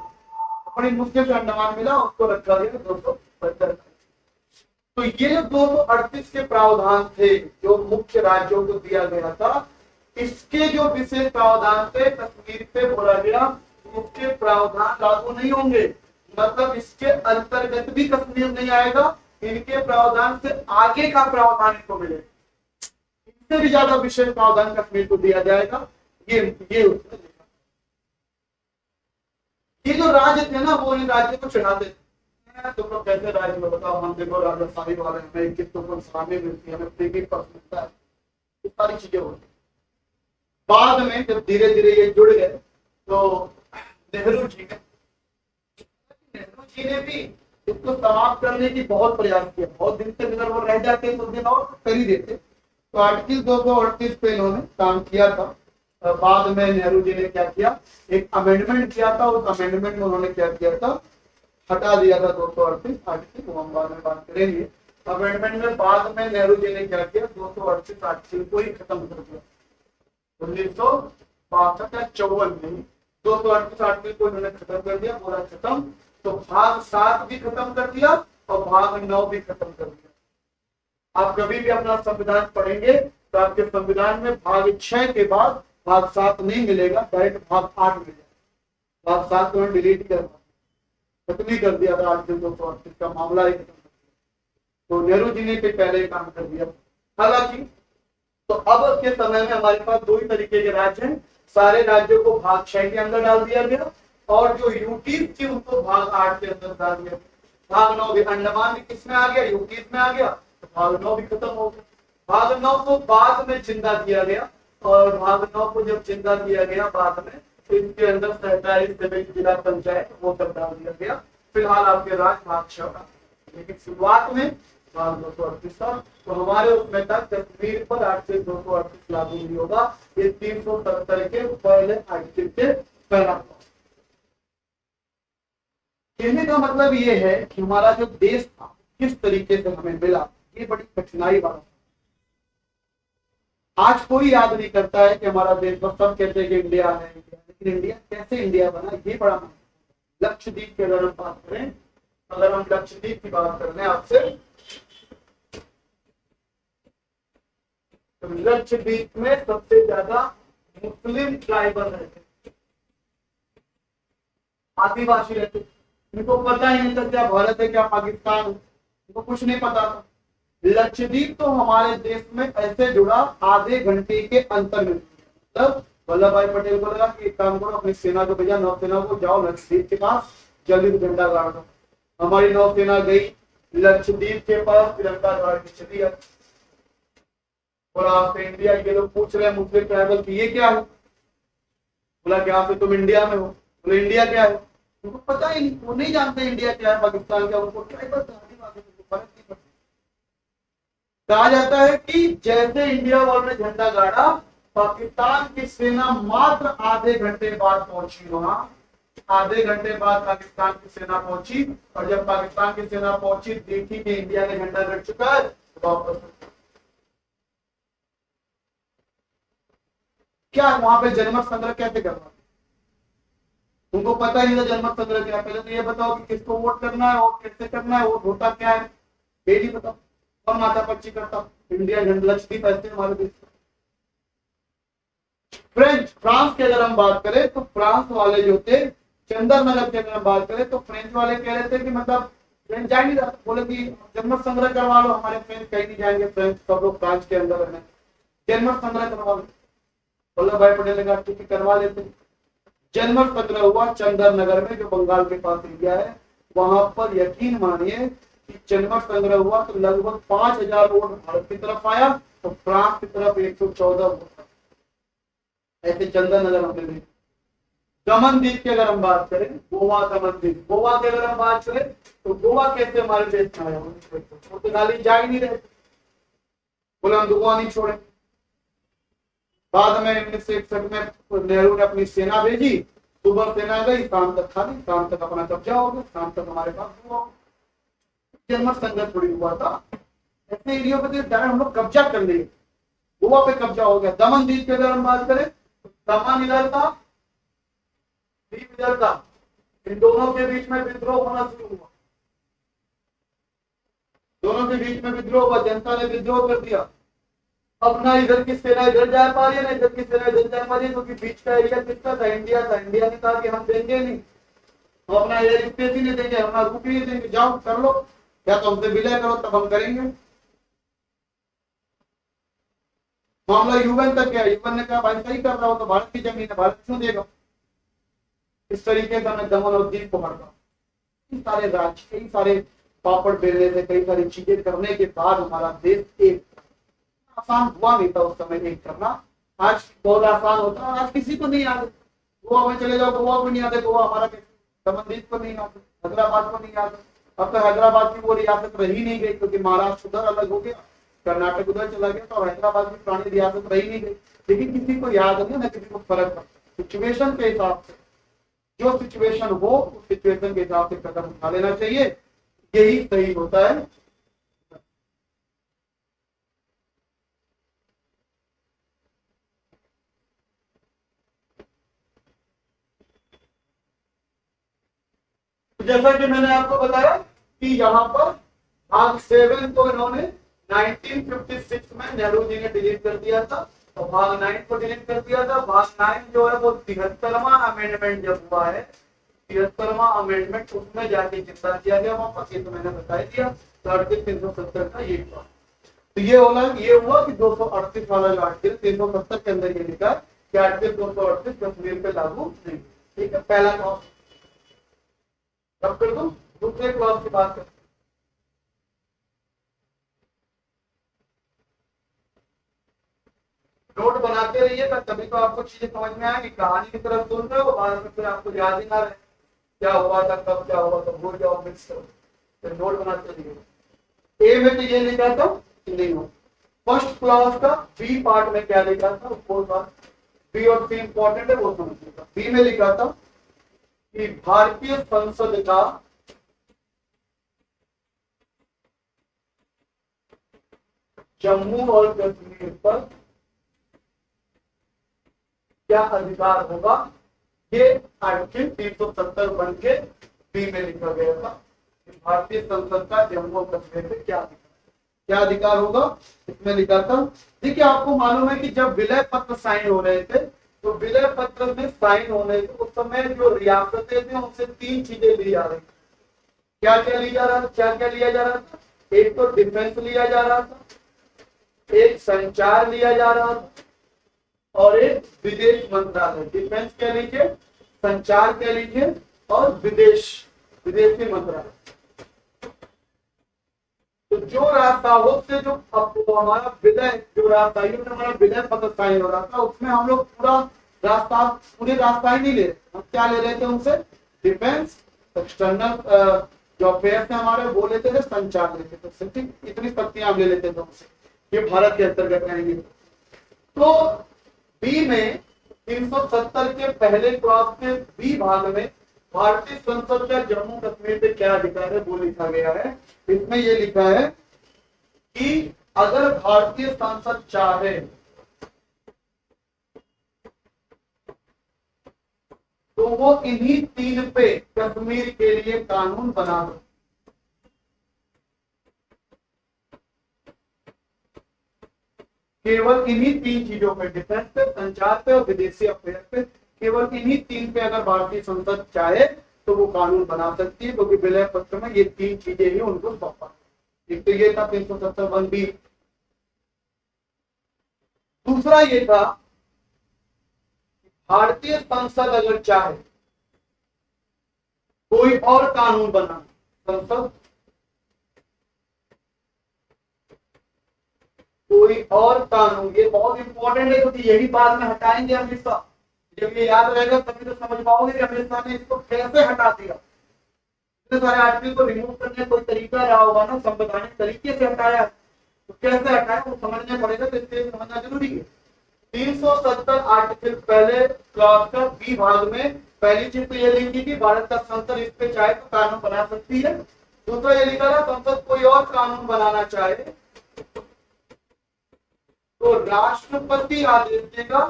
बड़ी मुश्किल से अंडमान मिला, उसको रखा गया 272। तो ये जो 238 के प्रावधान थे जो मुख्य राज्यों को दिया गया था, इसके जो विशेष प्रावधान थे कश्मीर पे बोला गया इसके प्रावधान लागू नहीं होंगे, मतलब इसके अंतर्गत भी कश्मीर नहीं आएगा, इनके प्रावधान से आगे का प्रावधान इनको मिलेगा, इससे भी ज्यादा विशेष प्रावधान कश्मीर को दिया जाएगा। ये उसने लिखा। ये जो राज्य थे ना वो इन राज्य को चढ़ाते थे, तुम लोग कैसे राज्य में बताओ, हम देखो राजस्थानी वाले हमें कितों को सलामी मिलती है, हमें प्रीमियम पर मिलता है, ये सारी चीजें होती। बाद में जब धीरे धीरे ये जुड़ गए तो नेहरू जी ने भी इसको समाप्त करने की बहुत प्रयास किया, बहुत दिन तक अगर वो रह जाते तो दिन और कर ही देते। तो आर्टिकल 238 पे इन्होंने काम किया था। बाद में नेहरू जी ने क्या किया, एक अमेंडमेंट किया था, उस अमेंडमेंट में उन्होंने क्या किया था, हटा दिया था 238 आर्टिकल, वो हम बाद में बात करेंगे। अमेंडमेंट में बाद में नेहरू जी ने क्या किया, 238 आर्टिकल को ही खत्म कर दिया। 1962 या 54 में 238 आर्टिकल को इन्होंने खत्म कर दिया, पूरा खत्म। तो भाग 7 भी खत्म कर दिया और भाग 9 भी खत्म कर दिया। आप कभी भी अपना संविधान पढ़ेंगे तो आपके संविधान में भाग 6 के बाद भाग 7 नहीं मिलेगा, डायरेक्ट भाग 8 मिलेगा। भाग 7 को डिलीट कर खत्म ही कर दिया था आर्टिकल 238 का मामला ही खत्म कर दिया। तो नेहरू जी ने पहले काम कर दिया। हालांकि तो अब के समय में हमारे पास दो ही तरीके के राज्य हैं, सारे राज्यों को भाग 6 के अंदर डाल दिया गया और जो यूटीज थी उनको भाग 8 के अंदर डाल दिया। भाग 9 भी, अंडमान भी किसमें आ गया, यूटीज में आ गया, तो भाग 9 भी खत्म हो गया। भाग 9 को बाद में जिंदा किया गया और भाग 9 को जब जिंदा किया गया बाद में तो इसके अंदर सरकारी समिति, जिला पंचायत वो सब डाल दिया गया। फिलहाल आपके राज्य भाग 6, लेकिन शुरुआत में भाग 238 था। तो हमारे उसमें तक कश्मीर पर आर्टिकल 238 लागू नहीं होगा, ये 370 के पहले आर्टिकल के पहला। कहने का मतलब ये है कि हमारा जो देश था किस तरीके से हमें मिला, ये बड़ी कठिनाई वाला। आज कोई याद नहीं करता है कि हमारा देश, बस सब कहते हैं कि इंडिया है, लेकिन इंडिया कैसे इंडिया बना, ये बड़ा महत्वपूर्ण। लक्षद्वीप की अगर हम बात करें, अगर हम लक्षद्वीप की बात कर रहे हैं आपसे, तो लक्षद्वीप में सबसे ज्यादा मुस्लिम ट्राइबल रहते, आदिवासी रहते। इनको पता ही नहीं था क्या भारत है क्या पाकिस्तान है, इनको कुछ नहीं पता था। लक्षद्वीप तो हमारे देश में ऐसे जुड़ा आधे घंटे के अंतर में। तब वल्लभ भाई पटेल को लगा कि एक काम करो, अपनी सेना को भेजा, नौसेना को, जाओ लक्षद्वीप के पास जल्दी झंडा गाड़ दो। हमारी नौसेना गई लक्षद्वीप के पास, तिरंगा गाड़ के चली आई। और आपसे इंडिया के लोग पूछ रहे हैं मुस्लिम ट्राइबल की ये क्या है, बोला क्या से तुम इंडिया में हो, बोले इंडिया क्या है, उनको पता ही नहीं, वो नहीं जानते इंडिया क्या है पाकिस्तान क्या, उनको ट्राइबल फर्क नहीं पड़ता। कहा जाता है कि जैसे इंडिया वॉर में झंडा गाड़ा, पाकिस्तान की सेना मात्र आधे घंटे बाद पहुंची वहां। आधे घंटे बाद पाकिस्तान की सेना पहुंची और जब पाकिस्तान की सेना पहुंची देखी कि इंडिया ने झंडा गड़ चुका है तो वापस। क्या वहां पे जनमत संग्रह कैसे करना, तुमको पता ही नहीं था जनमत संग्रह क्या। पहले तो ये बताओ कि किसको वोट करना है और कैसे करना है, वोट होता क्या है, ये नहीं बताओ। कौन माथा पच्ची करता, इंडिया झंडा लक्षद्वीप ऐसे हमारे देश। फ्रांस की अगर हम बात करें तो फ्रांस वाले जो थे, चंदर नगर की अगर हम बात करें तो फ्रेंच वाले कह रहे थे कि मतलब फ्रेंच जा नहीं रहा, बोले कि जनमत संग्रह करवा लो, हमारे फ्रेंच कहीं नहीं जाएंगे, फ्रेंच सब लोग फ्रांस के अंदर रहने, जनमत संग्रह करवा लो। वल्लभ भाई पटेल ने कहा ठीक है करवा लेते। जनमत संग्रह हुआ चंदर नगर में, जो बंगाल के पास एरिया है। वहां पर यकीन मानिए कि जनमत संग्रह हुआ तो लगभग 5000 वोट भारत की तरफ आया तो फ्रांस की तरफ 114 वोट। ऐसे चंदर नगर हमने देखा। दमन द्वीप की अगर हम बात करें, गोवा दमन द्वीप, गोवा की अगर हम बात करें तो गोवा कैसे हमारे देश में आया, पुर्तगाली जा ही नहीं रहे, बोले हम गोवा नहीं छोड़े। बाद में 1961 में नेहरू ने अपनी सेना भेजी, सुबह सेना गई, शाम तक खाली, शाम तक अपना कब्जा हो गया, शाम तक हमारे पास हुआ। जनमत संग्रह थोड़ी हुआ था, ऐसे एरिया पे डायरेक्ट हम लोग कब्जा कर लिए। गोवा पे कब्जा हो गया। दमन द्वीप की अगर हम बात करें तो दमन इधर था, द्वीप इधर था, इन दोनों के बीच में विद्रोह होना शुरू हुआ, दोनों के बीच में विद्रोह हुआ, जनता ने विद्रोह कर दिया। अब ना इधर की सेना इधर जा पा रही है, ना इधर की सेना इधर जा पा रही है, क्योंकि बीच का एरिया किसका था? इंडिया था। इंडिया ने कहा कि हम देंगे नहीं, हम अपना एयर स्पेस ही नहीं देंगे, अपना रुक ही नहीं देंगे, जाओ कर लो, या तो हमसे विलय करो तब हम करेंगे। मामला यूएन तक गया, यूएन ने कहा भाई सही कर रहा हो तो भारत की जमीन है, भारत क्यों देगा? इस तरीके से हमें दमन और दीप को हटा, कई सारे राज्य, कई सारे पापड़ बेलने से, कई सारी चीजें करने के बाद हमारा देश एक आसान हुआ नहीं था उस समय एक करना। आज बहुत आसान होता है, आज किसी को नहीं आते। गोवा में चले जाओ, गोवा को नहीं आते, गोवा हमारा दमन द्वीप को नहीं आते, हैदराबाद को नहीं आते। अब तो हैदराबाद की वो रियासत रही नहीं गई, क्योंकि महाराष्ट्र उधर अलग हो गया, कर्नाटक उधर चला गया, तो हैदराबाद की पुरानी रियासत रही नहीं गई। लेकिन किसी को याद नहीं, ना किसी को फर्क पड़ता। सिचुएशन के हिसाब से, जो सिचुएशन हो उस सिचुएशन के हिसाब से कदम उठा लेना चाहिए, यही सही होता है। जैसा कि मैंने आपको बताया कि यहाँ पर भाग 7 को इन्होंने 1956 में नेहरू जी ने डिलीट कर दिया था, तो भाग 9 को डिलीट कर दिया था। भाग 9 जो है वो 73वां अमेंडमेंट जब हुआ है, 73वां अमेंडमेंट, उसमें जाके चिंता किया गया वापस, ये तो मैंने बता दिया। तो आर्टिकल 370 का ये हुआ, तो ये हुआ कि 238 वाला जो आर्टिकल 370 के अंदर ये लिखा कि आर्टिकल 238 कश्मीर पे लागू नहीं। ठीक है, पहला क्लॉज। अब कर दो दूसरे क्लॉज की बात करते हैं। नोट बनाते रहिएगा, तभी तो आपको चीजें समझ में आएगी। कहानी की तरफ सुन रहे हो, बाद में फिर आपको याद ही ना रहे क्या हुआ था, कब क्या हुआ था, भूल जाओ, मिक्स करो, फिर नोट बनाते रहिएगा। ए में तो ये लिखा था नहीं हो, फर्स्ट क्लॉज का बी पार्ट में क्या लिखा था वो बात, बी और सी इंपॉर्टेंट है, वो समझिएगा। बी में लिखा था कि भारतीय संसद का जम्मू और कश्मीर पर क्या अधिकार होगा, ये आर्टिकल 370 बन के बी में लिखा गया था। भारतीय संसद का जम्मू और कश्मीर पे क्या अधिकार होगा, इसमें लिखा था। देखिए आपको मालूम है कि जब विलय पत्र साइन हो रहे थे, तो विलय पत्र में साइन होने के उस समय जो रियासतें थी उनसे 3 चीजें ली जा रही, क्या क्या लिया जा रहा था? एक तो डिफेंस लिया जा रहा था, एक संचार लिया जा रहा था, और एक विदेश मंत्रालय। डिफेंस कह लीजिए, संचार कह लीजिए, और विदेशी मंत्रालय। तो जो रास्ताओं से जो हमारा विलय, जो रास्ताइयों में हमारा विलय पत्र साइन हो रहा था, उसमें हम लोग पूरे रास्ता ही नहीं ले रहे, हम क्या ले रहे थे उनसे? डिफेंस, एक्सटर्नल जो अफेयर्स है हमारे वो लेते थे, संचार लेते थे, ठीक, इतनी शक्तियां हम ले लेते थे उनसे, ये भारत के अंतर्गत रहेंगे। तो बी में 370 के पहले क्लॉज के बी भाग में भारतीय संसद का जम्मू कश्मीर पे क्या अधिकार है वो लिखा गया है। इसमें यह लिखा है कि अगर भारतीय संसद चाहे तो वो इन्हीं 3 पे कश्मीर के लिए कानून बना दो। केवल इन्हीं 3 चीजों पे, डिफेंस पे, संचार पे और विदेशी अफेयर पे, केवल इन्हीं 3 पे अगर भारतीय संसद चाहे तो वो कानून बना सकती है, क्योंकि विलय पत्र में ये 3 चीजें ही उनको सौंपा। एक तो ये था 370(1)(b), दूसरा ये था भारतीय संसद अगर चाहे कोई और कानून बनाना, संसद कोई और कानून, ये बहुत इंपॉर्टेंट है क्योंकि यही बाद में हटाएंगे अमित शाह। जब ये याद रहेगा तभी तो समझ पाओगे कि अमित शाह ने इसको कैसे हटा दिया। इतने सारे आर्टिकल को रिमूव करने का कोई तरीका रहा होगा ना, संवैधानिक तरीके से हटाया, तो कैसे हटाया वो समझना पड़ेगा, तो इसलिए समझना जरूरी है। 370 आर्टिकल पहले क्लॉज का बी भाग में पहली चीज तो ये लिखी कि भारत का संसद इस पे चाहे तो कानून बना सकती है। दूसरा ये लिखा था संसद कोई और कानून बनाना चाहे तो राष्ट्रपति आदेश देगा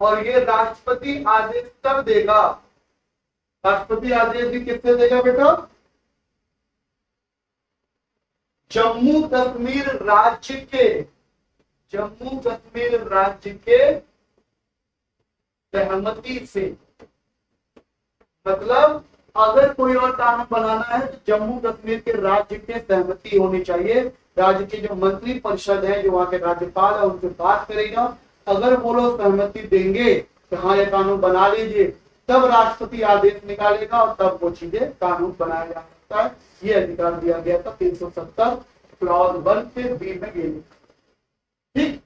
और ये राष्ट्रपति आदेश तब देगा, राष्ट्रपति आदेश भी किससे देगा बेटा? जम्मू कश्मीर राज्य के, जम्मू कश्मीर राज्य के सहमति से। मतलब अगर कोई और कानून बनाना है तो जम्मू कश्मीर के राज्य के सहमति होनी चाहिए। राज्य के जो मंत्री परिषद है, जो वहां के राज्यपाल है, उनसे बात करेगा। अगर वो लोग सहमति देंगे तो हाँ ये कानून बना लीजिए, तब राष्ट्रपति आदेश निकालेगा और तब वो चीजें कानून बनाया जा सकता है। ये अधिकार दिया गया था 370 क्लॉज 1 के बी में ये। ठीक,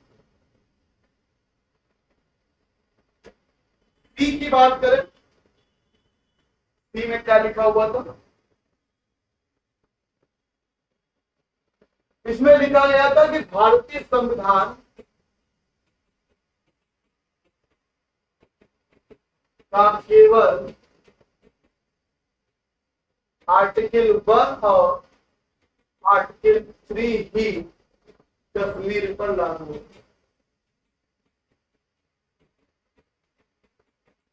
सी की बात करें, सी में क्या लिखा हुआ था? इसमें लिखा गया था कि भारतीय संविधान का केवल आर्टिकल 1 और आर्टिकल 3 ही कश्मीर पर लागू होगा।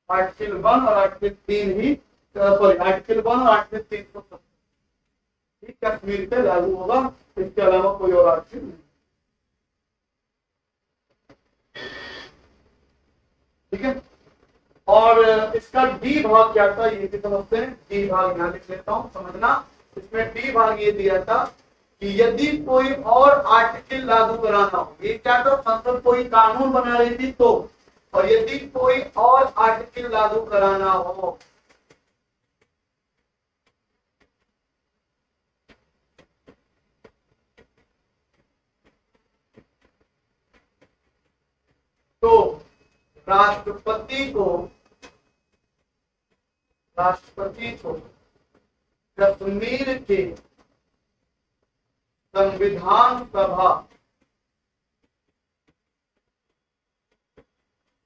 आर्टिकल 1 और आर्टिकल 3 ही, सॉरी आर्टिकल 1 और आर्टिकल 3 कश्मीर पे लागू होगा, इसके अलावा कोई और आर्टिकल नहीं। ठीक है, और इसका डी भाग क्या था ये भी समझते हैं। डी भाग यहां लिख लेता हूं, समझना। इसमें डी भाग ये दिया था कि यदि कोई और आर्टिकल लागू कराना हो, ये क्या था, संसद कोई कानून बना रही थी तो, और यदि कोई और आर्टिकल लागू कराना हो तो राष्ट्रपति को कश्मीर के संविधान सभा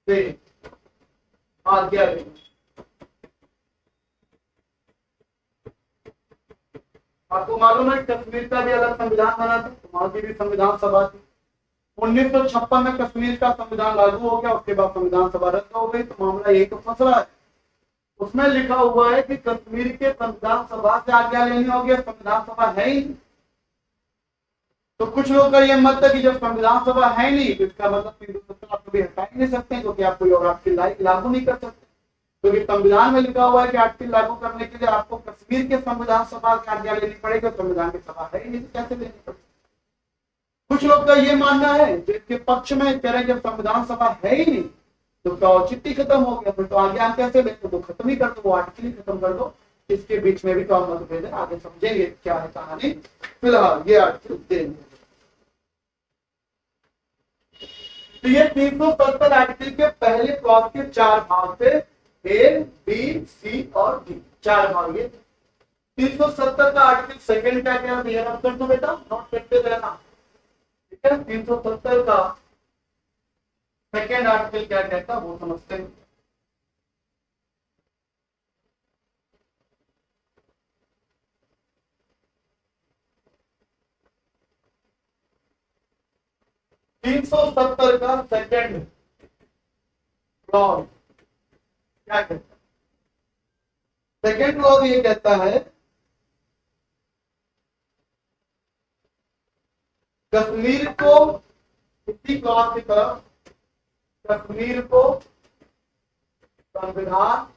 से आज्ञा लेनी। आपको मालूम है कश्मीर का भी अलग संविधान बना था, वहां की भी संविधान सभा थी। 1956 में कश्मीर का संविधान लागू हो गया, उसके बाद संविधान सभा रद्द हो गई, तो मामला यही तो फंस रहा है। उसमें लिखा हुआ है कि कश्मीर के संविधान सभा से आज्ञा लेनी होगी, संविधान सभा है ही। तो कुछ लोग का यह मत है कि जब संविधान सभा है नहीं तो इसका मतलब 370 आप कभी हटा ही नहीं सकते, क्योंकि आप कोई और आर्टिकल लागू नहीं कर सकते, क्योंकि संविधान में लिखा हुआ है कि आर्टिकल लागू करने के लिए आपको कश्मीर के संविधान सभा की आज्ञा लेनी पड़ेगी। संविधान की सभा है ही नहीं तो कैसे लेनी पड़ेगी? कुछ लोग का ये मानना है जो इसके पक्ष में कह रहे जब संविधान सभा है ही नहीं तो उसका औचित्य खत्म हो गया, फिर तो आगे हम कैसे ले, तो खत्म ही कर दो, वो आर्टिकल ही खत्म कर दो। इसके बीच में भी तो हम मतभेद है, आगे समझेंगे क्या है कहानी। फिलहाल ये आर्टिकल देंगे। तो ये 370 आर्टिकल के पहले क्लॉज के 4 भाग थे, ए बी सी और डी, 4 भाग। ये 370 का आर्टिकल सेकंड क्या क्या है कर दो बेटा, नोट करते रहना। ठीक है, 370 का सेकेंड आर्टिकल क्या कहता है वो समझते हैं। तीन सौ सत्तर का सेकेंड क्लॉज क्या कहता है? सेकेंड क्लॉज ये कहता है कश्मीर को, इसी क्लॉज की तरफ, कश्मीर को संविधान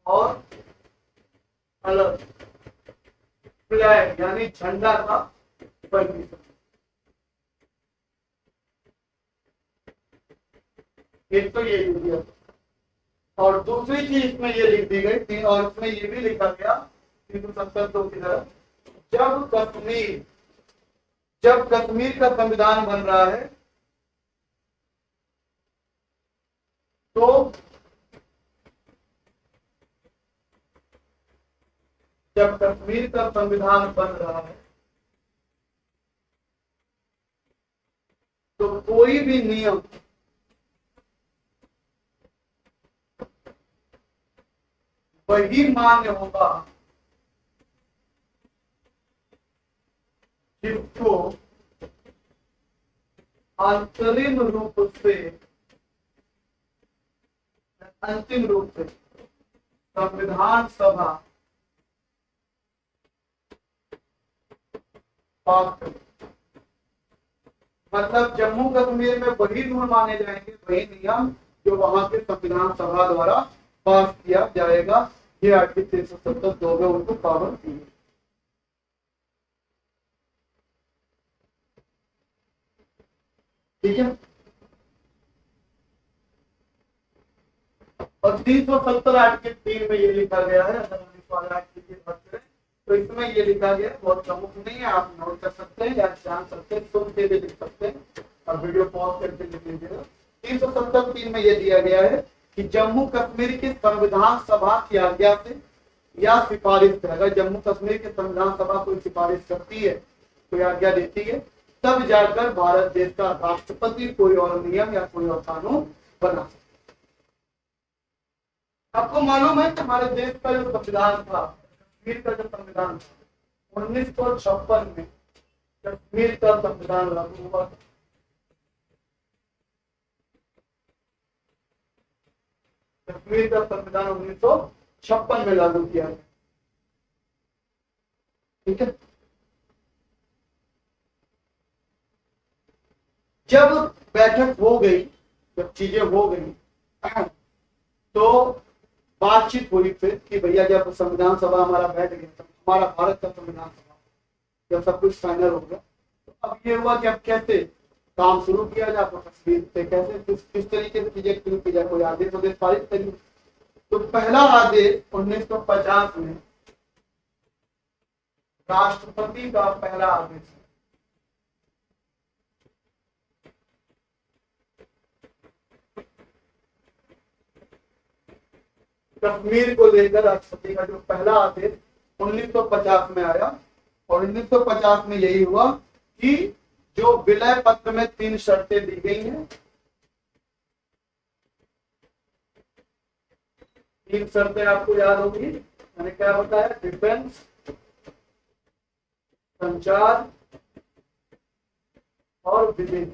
और अलग फ्लैग यानी झंडा का परमिशन, एक तो ये लिख दिया। और दूसरी चीज इसमें ये लिख दी गई थी, और इसमें ये भी लिखा गया 370 की तरफ, जब कश्मीर का संविधान बन रहा है तो जब कश्मीर का संविधान बन रहा है तो कोई भी नियम वही मान्य होगा जिसको अंतरिम रूप से, अंतिम रूप से संविधान सभा पास करे। मतलब जम्मू कश्मीर में वही रूल माने जाएंगे, वही नियम जो वहां के संविधान सभा द्वारा पास किया जाएगा। ये आर्टिकल 370 में उनको पावर दी है। ठीक है। और 370 आर्टिकल 3 में ये लिखा गया है, अगर हम इस वाले आर्टिकल की बात करें तो इसमें ये लिखा गया है, बहुत प्रमुख नहीं है, आप नोट कर सकते हैं या जान सकते हैं, सुन के भी लिख सकते हैं और वीडियो पॉज करके लिख लीजिएगा। 370(3) में ये दिया गया है कि जम्मू कश्मीर की संविधान सभा की आज्ञा से या सिफारिश से, अगर जम्मू कश्मीर की संविधान सभा कोई सिफारिश करती है, कोई आज्ञा देती है, तब जाकर भारत देश का राष्ट्रपति कोई और नियम या कोई और कानून बना सकता। आपको मालूम है कि हमारे देश का जो संविधान था, कश्मीर का जो संविधान था, 1956 में कश्मीर का संविधान लागू हुआ। कश्मीर का संविधान 1956 में लागू किया गया। ठीक है। जब बैठक हो गई, जब चीजें हो गई, तो बातचीत हुई फिर कि भैया जब संविधान सभा हमारा बैठ गया, हमारा भारत का संविधान सभा जब सब कुछ फाइनल हो गया, तो अब ये हुआ कि अब कैसे काम शुरू किया जाए, तो कश्मीर से कैसे किस तरीके से चीजें शुरू की जाए, कोई आदेश पारित करिए। तो पहला आदेश 1950 में राष्ट्रपति का पहला आदेश है। कश्मीर को लेकर राष्ट्रपति का जो पहला आदेश 1950 में आया, और 1950 में यही हुआ कि जो विलय पत्र में 3 शर्तें दी गई हैं, 3 शर्तें आपको याद होगी, मैंने क्या बताया, डिफेंस, संचार और विदेश।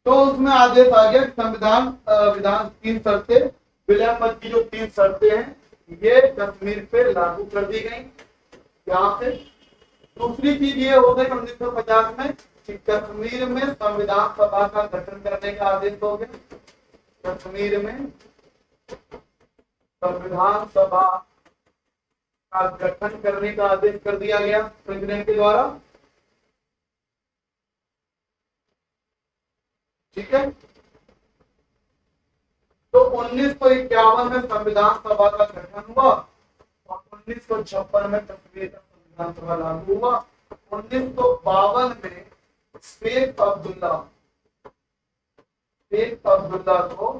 तो उसमें आदेश आ गया संविधान विधान 3 शर्तें, विलय पत्र की जो 3 शर्तें हैं ये कश्मीर पे लागू कर दी गई। यहाँ से दूसरी चीज ये हो गई 1950 में कि कश्मीर में संविधान सभा का गठन करने का आदेश हो गया। कश्मीर में संविधान सभा का गठन करने का आदेश कर दिया गया प्रेसिडेंट के द्वारा। ठीक है। तो 1951 में संविधान सभा का गठन हुआ और 1956 में कश्मीर का संविधान सभा लागू हुआ। 1952 में शेख अब्दुल्ला को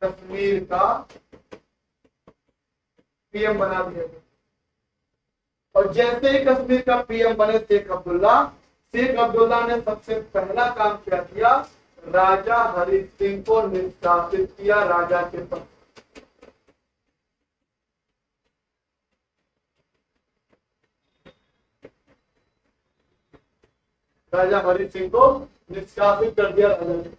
कश्मीर का पीएम बना दिया गया। और जैसे ही कश्मीर का पीएम बने शेख अब्दुल्ला ने सबसे पहला काम क्या किया, राजा हरि सिंह को निष्कासित किया राजा के पद। राजा हरि सिंह को निष्कासित कर दिया राजा ने।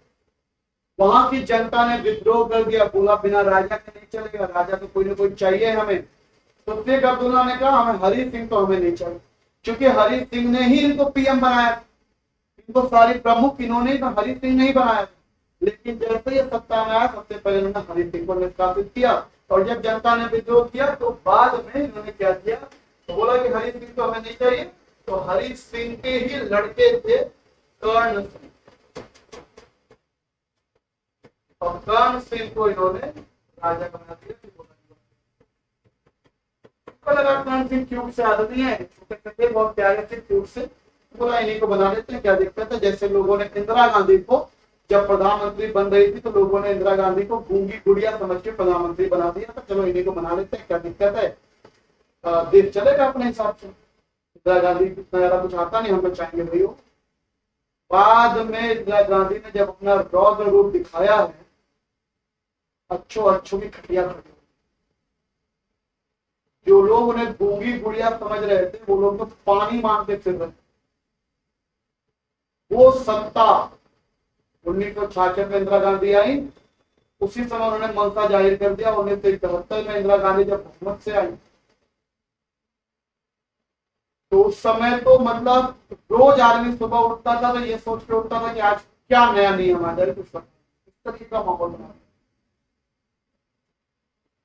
वहां की जनता ने विद्रोह कर दिया, बोला बिना राजा के नहीं चलेगा, राजा तो कोई ना कोई चाहिए हमें। तो शेख अब्दुल्ला ने कहा हमें हरि सिंह तो हमें नहीं चाहिए, क्योंकि हरि सिंह ने ही इनको पीएम बनाया, इनको सारे प्रमुख इन्होंने, तो हरि सिंह नहीं बनाया। लेकिन जैसे ये सत्ता में आया, सबसे पहले उन्होंने हरि सिंह को निष्कासित किया। और जब जनता ने विद्रोह किया तो बाद में इन्होंने क्या किया, तो बोला कि हरि सिंह तो हमें नहीं चाहिए। तो हरि सिंह के ही लड़के थे कर्ण सिंह, और कर्ण सिंह को इन्होंने राजा बना दिया। लगा कर्ण सिंह क्यूट से आदमी है, छोटे थे, बहुत प्यारे से, क्यूट से, बोला इन्हीं को बना देते हैं, क्या दिक्कत है। जैसे लोगों ने इंदिरा गांधी को जब प्रधानमंत्री बन रही थी तो लोगों ने इंदिरा गांधी को गूंगी गुड़िया समझ के प्रधानमंत्री बना दिया, तो चलो इन्हीं को बना लेते हैं, क्या दिक्कत है, देश चलेगा अपने हिसाब से। इंदिरा गांधी इतना ज्यादा कुछ आता नहीं, हम लोग चाहेंगे भाई हो। बाद में इंदिरा गांधी ने जब अपना रौद्र रूप दिखाया है, अच्छो की खटिया खड़ी, जो लोग उन्हें गूंगी गुड़िया समझ रहे थे वो लोग तो पानी मांगते फिर रहे। वो सत्ता 1966 में इंदिरा गांधी आई, उसी समय उन्होंने मनसा जाहिर कर दिया। 1971 में इंदिरा गांधी जब हुकूमत से आई तो उस समय तो मतलब रोज आदमी सुबह उठता था तो ये सोच के उठता था कि आज क्या नया नियम आ जाए, कुछ इस तरीके का माहौल बना।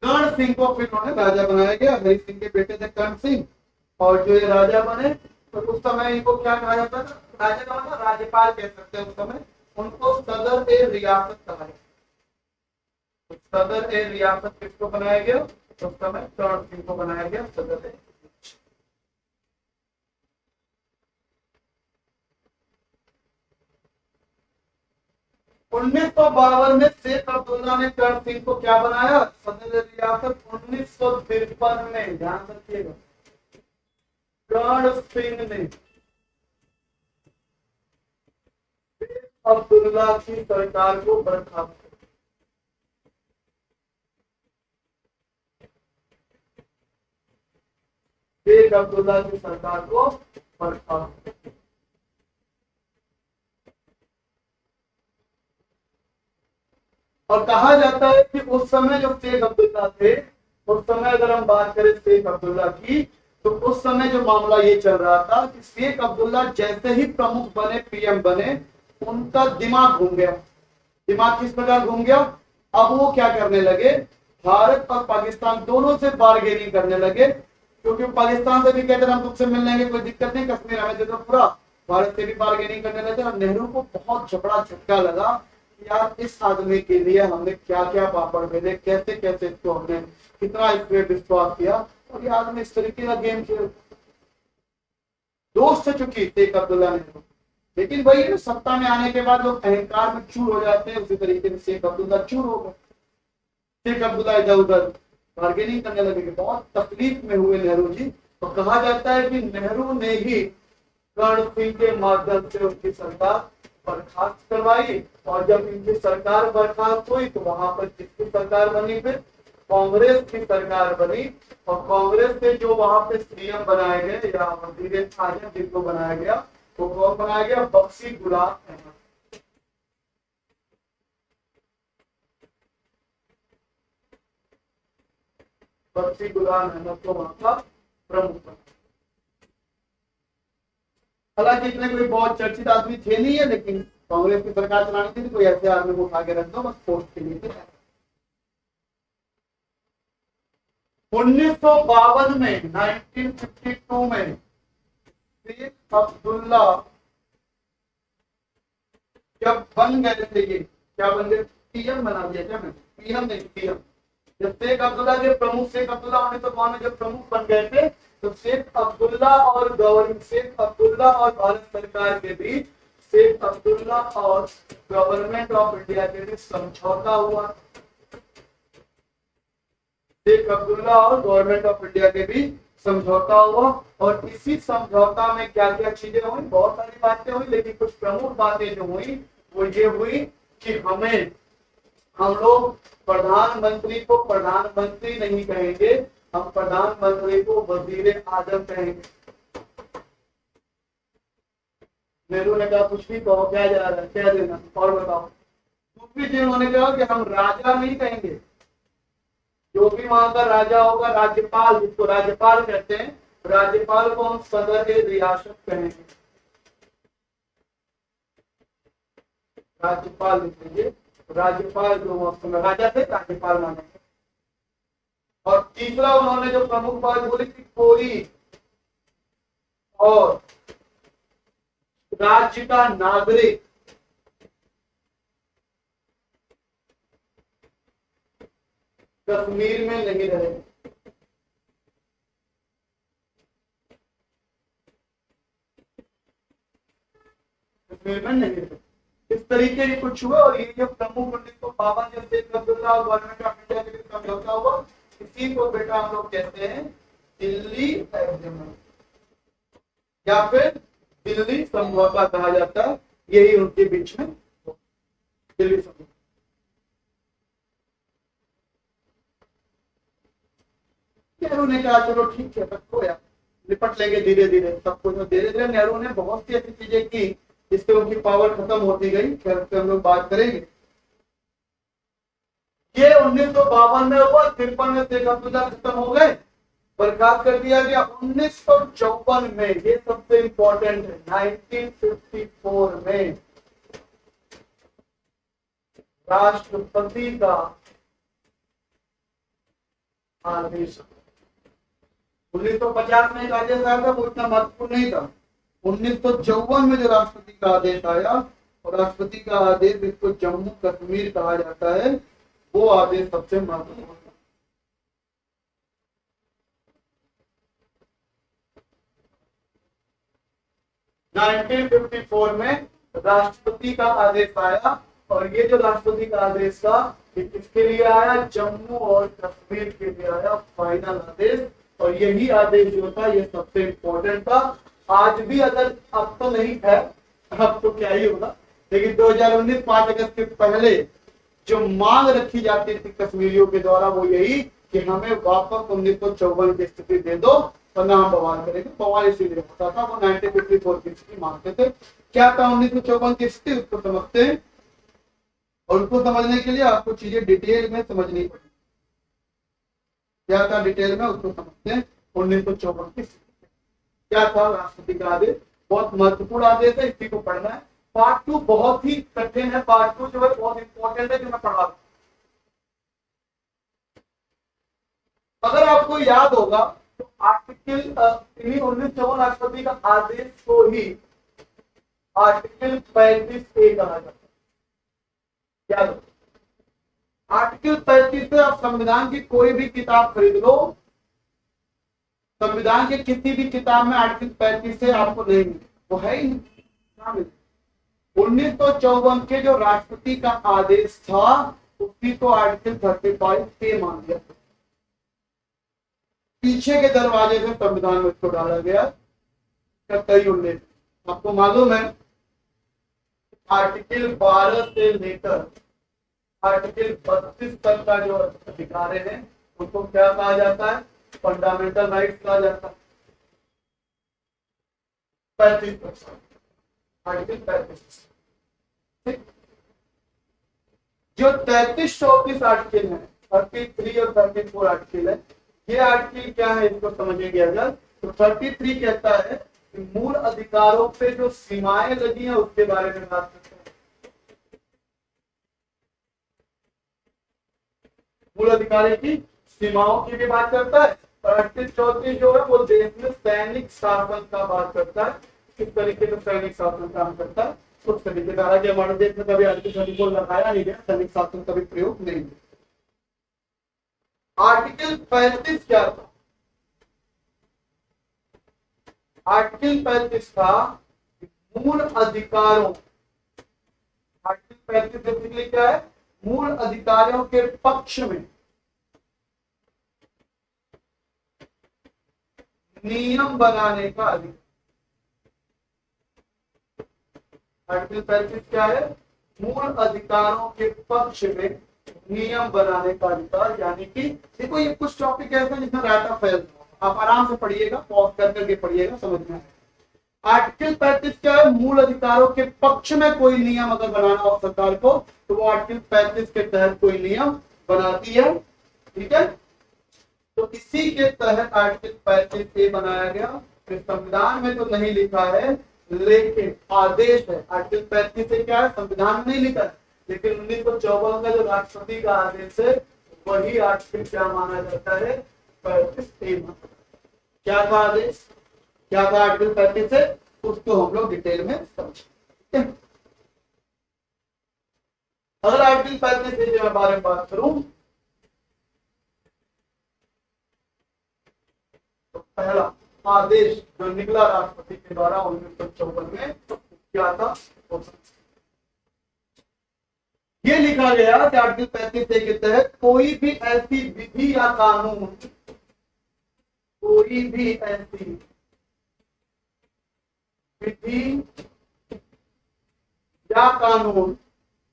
कर्ण सिंह को फिर उन्होंने राजा बनाया गया। हरि सिंह के बेटे थे कर्ण सिंह, और जो ये राजा बने तो उस समय इनको क्या कहा जाता था, राजा का मतलब राज्यपाल कह सकते हैं। उस समय उनको सदर ए रियासत कहा गया। सदर ए रियासत किसको बनाया गया, तो उस समय कर्ण सिंह को बनाया गया सदर ए। 1952 में शेख अब्दुल्ला ने कर्ण सिंह को क्या बनाया, सदर ए रियासत। 1953 में ध्यान रखिएगा, कर्ण सिंह ने अब्दुल्ला की सरकार को बर्खास्त। शेख अब्दुल्ला की सरकार को बर्खास्त। और कहा जाता है कि उस समय जो शेख अब्दुल्ला थे, उस समय अगर हम बात करें शेख अब्दुल्ला की, तो उस समय जो मामला ये चल रहा था कि शेख अब्दुल्ला जैसे ही प्रमुख बने, पीएम बने, उनका दिमाग घूम गया। दिमाग किस प्रकार घूम गया, अब वो क्या करने लगे, भारत और पाकिस्तान दोनों से बार्गेनिंग करने लगे। क्योंकि पाकिस्तान से भी कहते हैं हम तुमसे मिल लेंगे, कोई दिक्कत नहीं, कश्मीर हमें दे दो पूरा। भारत से भी बार्गेनिंग करने लगे। और नेहरू को बहुत झपड़ा झटका लगा, यार इस आदमी के लिए हमने क्या क्या पापड़ बेले, कैसे कैसे इसको हमने कितना इस पे विश्वास किया, और ये आदमी इस तरीके का गेम खेल। दोस्त से चुकी शेख अब्दुल्ला नेहरू। लेकिन वही ना, सत्ता में आने के बाद लोग अहंकार में चूर हो जाते हैं, उसी तरीके से शेख अब्दुल्ला चूर हो गए। शेख अब्दुल्ला इधर उधर बार्गेनिंग करने लगे। बहुत तकलीफ में हुए नेहरू जी। तो कहा जाता है कि नेहरू ने ही कर्ण सिंह के माध्यम से उनकी सरकार बर्खास्त करवाई। और जब इनकी सरकार बर्खास्त हुई तो वहां पर किसकी सरकार बनी, फिर कांग्रेस की सरकार बनी। और कांग्रेस के जो वहां पे सीएम बनाए गए या वजीर आजम जिनको बनाया गया, वो कौन बनाया गया, बख्शी गुलाम अहमद। बख्शी गुलाम अहमद को वहां का प्रमुख बना। हालांकि इतने कोई बहुत चर्चित आदमी थे नहीं है, लेकिन कांग्रेस की सरकार चलानी थी तो कोई ऐसे आदमी को उठा के रख दो बस पोस्ट के लिए। 1952 में 1952 में शेख अब्दुल्ला जब बन गए थे, ये क्या बन गए, पीएम बना दिया। क्या मैं पीएम नहीं, पीएम। जब शेख अब्दुल्ला के प्रमुख, शेख अब्दुल्ला 1952 में जब प्रमुख बन गए थे, तो शेख अब्दुल्ला और गवर्नमेंट, शेख अब्दुल्ला और भारत सरकार के बीच, शेख अब्दुल्ला और गवर्नमेंट ऑफ इंडिया के बीच समझौता हुआ। शेख अब्दुल्ला और गवर्नमेंट ऑफ इंडिया के बीच समझौता हुआ। और इसी समझौता में क्या क्या चीजें हुई, बहुत सारी बातें हुई, लेकिन कुछ प्रमुख बातें जो हुई वो ये हुई कि हम लोग प्रधानमंत्री को प्रधानमंत्री नहीं कहेंगे, हम प्रधानमंत्री को वजीर आजम कहेंगे। नेहरू ने कहा कुछ भी कहो, क्या जा रहा है, क्या देना, और बताओ। दूसरी चीज उन्होंने कहा कि हम राजा नहीं कहेंगे, जो भी वहां का राजा होगा, राज्यपाल, जिसको राज्यपाल कहते हैं, राज्यपाल को हम सदर ए रियासत कहेंगे। राज्यपाल लिखेंगे, राज्यपाल जो उस समय राजा थे राज्यपाल मानेंगे। और तीसरा उन्होंने जो प्रमुख बात बोली थी, कोई और राज्य का नागरिक कश्मीर में नहीं रहे। कश्मीर में नहीं रहे, इस तरीके के कुछ हुआ। और ये जो प्रमुख 1952 जब शेख अब्दुल्ला और गवर्नमेंट ऑफ इंडिया के बीच समझौता हुआ, इसी को बेटा हम लोग कहते हैं दिल्ली एग्रीमेंट या फिर दिल्ली समझौता कहा जाता है। यही उनके बीच में दिल्ली समझौता। नेहरू ने कहा चलो ठीक है रखो यार, निपट लेंगे धीरे धीरे सब कुछ। धीरे धीरे नेहरू ने बहुत सी ऐसी चीजें की जिससे उनकी पावर खत्म होती गई, फिर उस पर हम लोग बात करेंगे। ये 1952 में हुआ, 53 में शेख अब्दुल्ला खत्म हो गए, बर्खास्त कर दिया गया। 1954 में, ये सबसे इंपॉर्टेंट है, 1954 में राष्ट्रपति का आदेश। 1950 में एक आदेश आया था, वो इतना महत्वपूर्ण नहीं था। 1954 में जो राष्ट्रपति का आदेश आया, और राष्ट्रपति का आदेश जिसको जम्मू कश्मीर कहा जाता है, वो आदेश सबसे महत्वपूर्ण था। 1954 में राष्ट्रपति का आदेश आया, और ये जो राष्ट्रपति का आदेश था ये किसके लिए आया? जम्मू और कश्मीर के लिए आया, फाइनल आदेश। और यही आदेश जो था ये सबसे इंपॉर्टेंट था। आज भी अगर, अब तो नहीं है, अब तो क्या ही होगा, लेकिन 2019 5 अगस्त के पहले जो मांग रखी जाती थी कश्मीरियों के द्वारा वो यही कि हमें वापस 1954 की स्थिति दे दो, वरना हम बवाल करेंगे। बवाल इसीलिए होता था, वो 1954 की स्थिति मांगते थे। क्या था 1954 की स्थिति, उसको समझते हैं। और उसको समझने के लिए आपको चीजें डिटेल में समझनी पड़ेगी। क्या था डिटेल में, उसको समझते हैं। 1954 की स्थिति क्या था? राष्ट्रपति का आदेश बहुत महत्वपूर्ण आदेश है, इसी को पढ़ना है। पार्ट 2 बहुत ही कठिन है, पार्ट 2 जो है बहुत इंपॉर्टेंट है, जो मैं पढ़ा। अगर आपको याद होगा तो आर्टिकल 1954 राष्ट्रपति का आदेश को ही आर्टिकल 35A कहा जाता है। याद हो, आर्टिकल 35 से आप संविधान की कोई भी किताब खरीद लो, संविधान के किसी भी किताब में आर्टिकल 35 से आपको नहीं मिले, वो है ही नहीं। 1954 के जो राष्ट्रपति का आदेश था उसी को आर्टिकल 35A मान लिया। पीछे के दरवाजे से संविधान में इसको डाला गया, कई उल्लेख आपको मालूम है। आर्टिकल 12 से लेकर आर्टिकल 32 तक का जो अधिकार है उनको क्या कहा जाता है? फंडामेंटल राइट्स कहा जाता है। 35% आर्टिकल 35। जो 33-34 आर्टिकल है, 33 और 34 आर्टिकल है, ये आर्टिकल क्या है इसको समझेंगे अगर तो 33 कहता है कि मूल अधिकारों पे जो सीमाएं लगी हैं उसके बारे में बात करते हैं। मूल अधिकारों की सीमाओं की भी बात करता है। और आर्टिकल 34 जो है वो देश में सैनिक शासन का बात करता है, किस तरीके से सैनिक शासन काम करता है उस तरीके से। हालांकि हमारे देश में कभी आर्टिकल 34 लगाया नहीं गया, सैनिक शासन का भी प्रयोग नहीं किया। आर्टिकल 35 क्या था? आर्टिकल 35 था मूल अधिकारों, आर्टिकल 35 बेसिकली क्या है? मूल अधिकारों के पक्ष में नियम बनाने का अधिकार। आर्टिकल 35 क्या है? मूल अधिकारों के पक्ष में नियम बनाने का अधिकार। यानी कि देखो ये कुछ टॉपिक ऐसे जिसमें रायता फैल, आप आराम से पढ़िएगा, पॉज कर करके पढ़िएगा, समझ में। आर्टिकल 35 क्या है? मूल अधिकारों के पक्ष में कोई नियम अगर बनाना हो सरकार को तो वो आर्टिकल 35 के तहत कोई नियम बनाती है। ठीक है, तो इसी के तहत आर्टिकल 35A बनाया गया। संविधान में तो नहीं लिखा है लेकिन आदेश है। आर्टिकल 35 से क्या है? संविधान में नहीं लिखा है, लेकिन 1954 का जो राष्ट्रपति का आदेश है वही आर्टिकल क्या माना जाता है? 35A। क्या था आदेश, क्या था आर्टिकल 35 से, उसको हम लोग डिटेल में समझेंगे। अगर आर्टिकल 35 के बारे में बात करूं तो पहला आदेश जो निकला राष्ट्रपति के द्वारा 1954 में क्या था? ये लिखा गया कि आर्टिकल 35A के तहत कोई भी ऐसी विधि या कानून, कोई भी ऐसी विधि या कानून,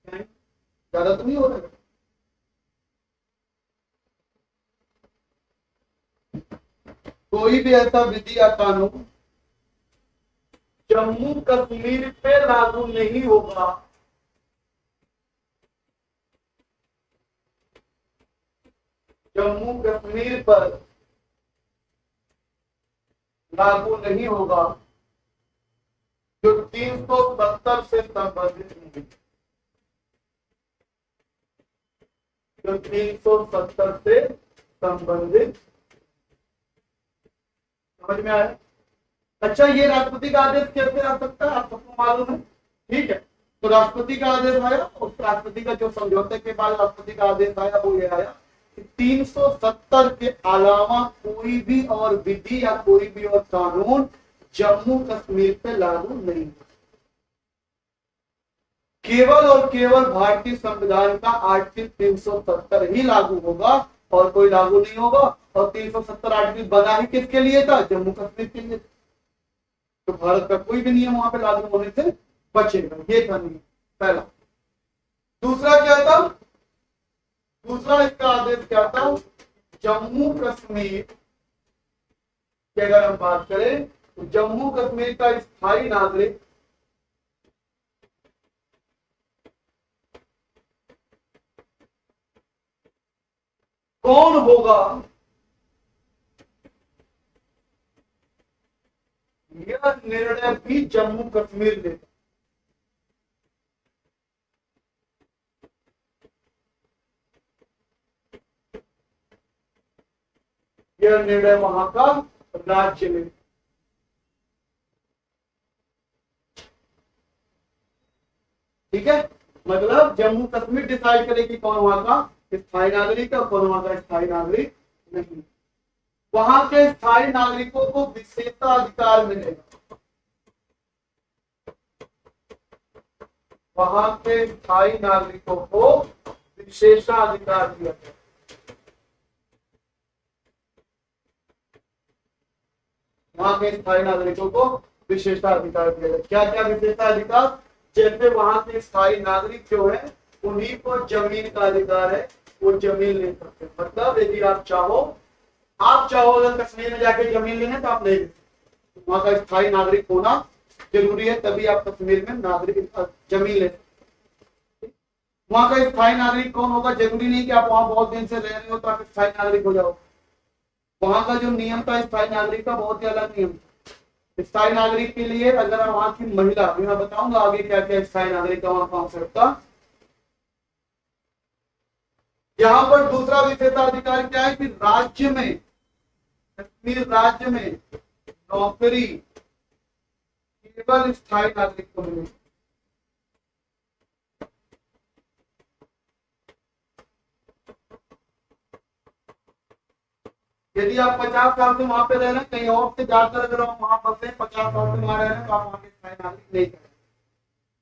ज्यादा तो नहीं हो रहा, कोई भी ऐसा विधि या कानून जम्मू कश्मीर पे लागू नहीं होगा। जम्मू कश्मीर पर लागू नहीं होगा जो 370 से संबंधित होंगे, जो 370 से संबंधित। समझ में आया? अच्छा, ये राष्ट्रपति का आदेश कैसे आ सकता है आप सबको मालूम है, ठीक है। तो राष्ट्रपति का आदेश आया, उस राष्ट्रपति का जो समझौते के बाद राष्ट्रपति का आदेश आया वो ये आया कि 370 के अलावा कोई भी और विधि या कोई भी और कानून जम्मू कश्मीर पे लागू नहीं है। केवल और केवल भारतीय संविधान का आर्टिकल 370 ही लागू होगा और कोई लागू नहीं होगा। और 370 आर्टिकल बना ही किसके लिए था? जम्मू कश्मीर के लिए। तो भारत का कोई भी नियम वहां पे लागू होने से बचेगा। ये था नियम पहला। दूसरा क्या था? दूसरा इसका आदेश क्या था? जम्मू कश्मीर की अगर हम बात करें तो जम्मू कश्मीर का स्थायी नागरिक कौन होगा, यह निर्णय भी जम्मू कश्मीर लेगा। यह निर्णय वहां का राज्य में। ठीक है, मतलब जम्मू कश्मीर डिसाइड करेगी कौन वहां का स्थायी नागरिक है और कौन वहां का स्थायी नागरिक नहीं। वहां के स्थायी नागरिकों को विशेषाधिकार मिलेगा। वहां के स्थायी नागरिकों को विशेषाधिकार दिया गया। वहां के स्थायी नागरिकों को विशेषाधिकार दिया गया। क्या क्या विशेषाधिकार? जैसे वहां के स्थायी नागरिक जो है उन्हीं को जमीन का अधिकार है, वो जमीन ले सकते हैं। मतलब यदि आप चाहो अगर कश्मीर में जाके जमीन लेना तो आप ले सकते। वहां का स्थायी नागरिक होना जरूरी है, तभी आप कश्मीर में नागरिक जमीन ले सकते। वहां का स्थायी नागरिक कौन होगा? जरूरी नहीं कि आप वहां बहुत दिन से रह रहे हो तो आप स्थायी नागरिक हो जाओ। वहां का जो नियम था स्थायी नागरिक का बहुत ही अलग नियम था। स्थायी नागरिक के लिए अगर वहां की महिला, मैं बताऊंगा आगे क्या क्या स्थायी नागरिक का वहां कॉन्सेप्ट था। यहाँ पर दूसरा विशेषाधिकार क्या है कि राज्य में, कश्मीर राज्य में नौकरी केवल स्थायी नागरिक को मिलेगी। यदि आप 50 साल से वहां पे रह रहे हैं, कहीं और से जाकर अगर आप वहां फंसे 50 साल से वहां रह रहे हैं तो आप वहां के स्थायी नागरिक नहीं करेंगे।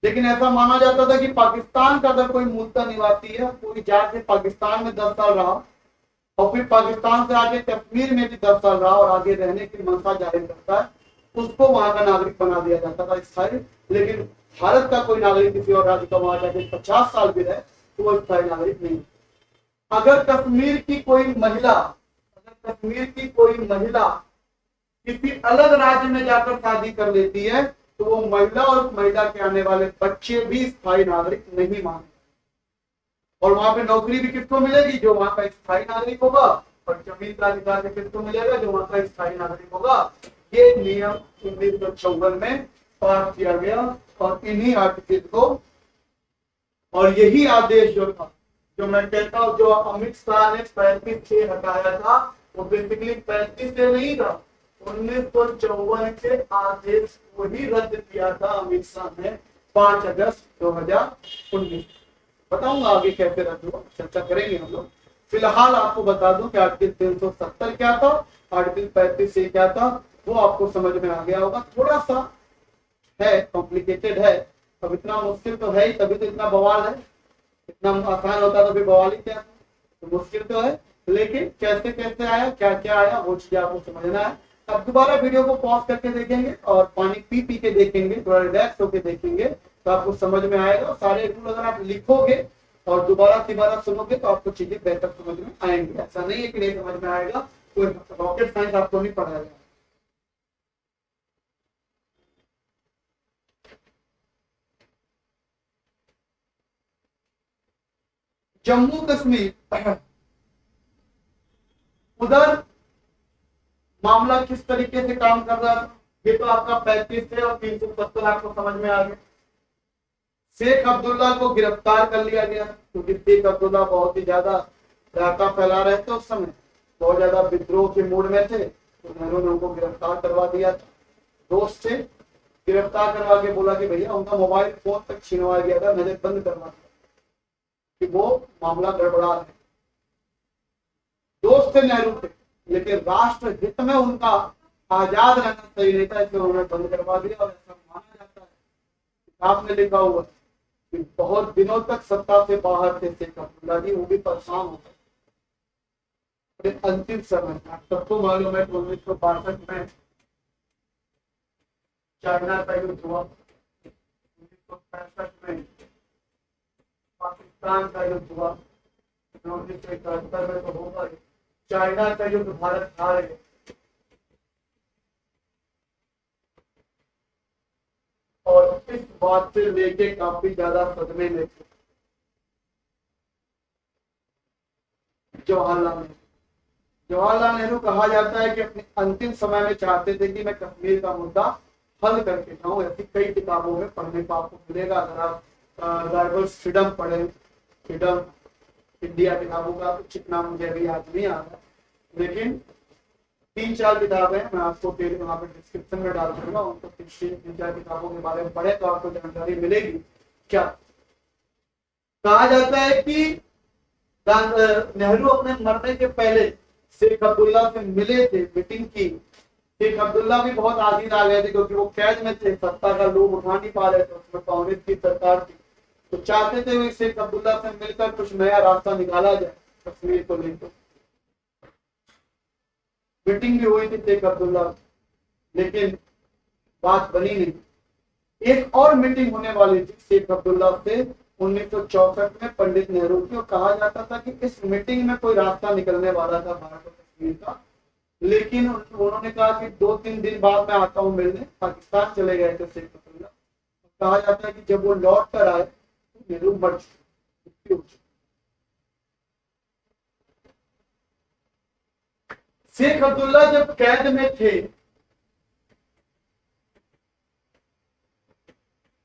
लेकिन ऐसा माना जाता था कि पाकिस्तान का अगर कोई मूलतः निवासी है, कोई जाके पाकिस्तान में 10 साल रहा और फिर पाकिस्तान से आगे कश्मीर में भी 10 साल रहा और आगे रहने की मंशा जाहिर करता है, उसको वहां का नागरिक बना दिया जाता था स्थायी। लेकिन भारत का कोई नागरिक किसी और राज्य का वहां जाके 50 साल भी रहे तो वो स्थायी नागरिक नहीं। अगर कश्मीर की कोई महिला किसी अलग राज्य में जाकर शादी कर लेती है तो वो महिला और उस महिला के आने वाले बच्चे भी स्थायी नागरिक नहीं माने। और वहां पे नौकरी भी किसको मिलेगी? जो वहां का स्थायी नागरिक होगा। और जमीन का अधिकार भी किसको मिलेगा? जो वहां का स्थायी नागरिक होगा। ये नियम 1954 में पास किया गया और इन्हीं आर्टिकल को, और यही आदेश जो था, जो मैं कहता हूं जो अमित शाह ने 35 से हटाया था, वो बेसिकली 35 से नहीं था, 1954 के आदेश को ही रद्द किया था अमित शाह ने 5 अगस्त 2019। बताऊंगा आगे कैसे रद्द हुआ, चर्चा करेंगे हम लोग। फिलहाल आपको बता दूं कि आर्टिकल 370 क्या था, आर्टिकल 35 से क्या था, वो आपको समझ में आ गया होगा। थोड़ा सा है, कॉम्प्लिकेटेड है, अब इतना मुश्किल तो है ही, तभी तो इतना बवाल है। इतना आसान होता तो फिर बवाल ही क्या, तो मुश्किल तो है। लेकिन कैसे कैसे आया, क्या क्या आया, वो चीज आपको समझना है। अब दोबारा वीडियो को पॉज करके देखेंगे और पानी पी पी के देखेंगे, थोड़ा रिलैक्स होके देखेंगे तो आपको समझ में आएगा। सारे रूल अगर आप लिखोगे और दोबारा तिबारा सुनोगे तो आपको चीजें बेहतर समझ में आएंगी। ऐसा नहीं है कि नहीं समझ में आएगा, कोई रॉकेट साइंस आपको नहीं पढ़ाया जाए। जम्मू कश्मीर, उधर मामला किस तरीके से काम कर रहा था, ये तो आपका 35 से और 370 आपको समझ में आ गया। शेख अब्दुल्ला को गिरफ्तार कर लिया गया क्योंकि शेख अब्दुल्ला बहुत ही ज्यादा डाका फैला रहे थे उस समय, बहुत ज्यादा विद्रोह के मूड में थे, तो नेहरू ने उनको गिरफ्तार करवा दिया था। दोस्त से गिरफ्तार करवा के बोला कि भैया उनका मोबाइल फोन तक छीनवाया गया था, नजर बंद करवा दिया कि वो मामला गड़बड़ा है। दोस्त थे नेहरू के, लेकिन राष्ट्र हित में उनका आजाद रहना सही नहीं था, इसलिए उन्होंने बंद करवा दिया। और ऐसा माना जाता है, किताब में लिखा हुआ कि बहुत दिनों तक सत्ता से बाहर थे शेख अब्दुल्ला जी, वो भी परेशान हो गए अंतिम समय। सबको मालूम है 1962 में चाइना का युद्ध हुआ, 1965 में पाकिस्तान का युद्ध हुआ, 1971 में तो होगा, चाइना का युद्ध भारत हार गया। और इस बात से लेके काफी ज्यादा सदमे में थे जवाहरलाल नेहरू कहा जाता है कि अपने अंतिम समय में चाहते थे कि मैं कश्मीर का मुद्दा हल करके जाऊं। ऐसी कई किताबों में पढ़ने को आपको मिलेगा, अगर आप राइवल्स फ्रीडम पढ़े, फ्रीडम इंडिया किताबों का उचित नाम मुझे अभी याद नहीं आ रहा, लेकिन 3-4 किताबें मैं आपको वहां पर डिस्क्रिप्शन में डाल दूंगा, उनको 3-4 किताबों के बारे में पढ़े तो आपको जानकारी मिलेगी। क्या कहा जाता है कि नेहरू अपने मरने के पहले शेख अब्दुल्ला से मिले थे, मीटिंग की। शेख अब्दुल्ला भी बहुत आदीन आ गए थे क्योंकि वो कैद में थे, सत्ता का लोग उठा नहीं पा रहे थे, उसमें कांग्रेस की सरकार थी, तो चाहते थे वे शेख अब्दुल्ला से मिलकर कुछ नया रास्ता निकाला जाए कश्मीर को लेकर। मीटिंग भी हुई थी शेख अब्दुल्ला, लेकिन बात बनी नहीं। एक और मीटिंग होने वाली थी शेख अब्दुल्ला से 1964 में पंडित नेहरू की, और कहा जाता था कि इस मीटिंग में कोई रास्ता निकलने वाला था भारत और कश्मीर का, लेकिन उन्होंने कहा कि 2-3 दिन बाद मैं आता हूं मिलने। पाकिस्तान चले गए थे शेख अब्दुल्ला। कहा जाता है कि जब वो लौट कर आए तो नेहरू मर चुके। शेख अब्दुल्ला जब कैद में थे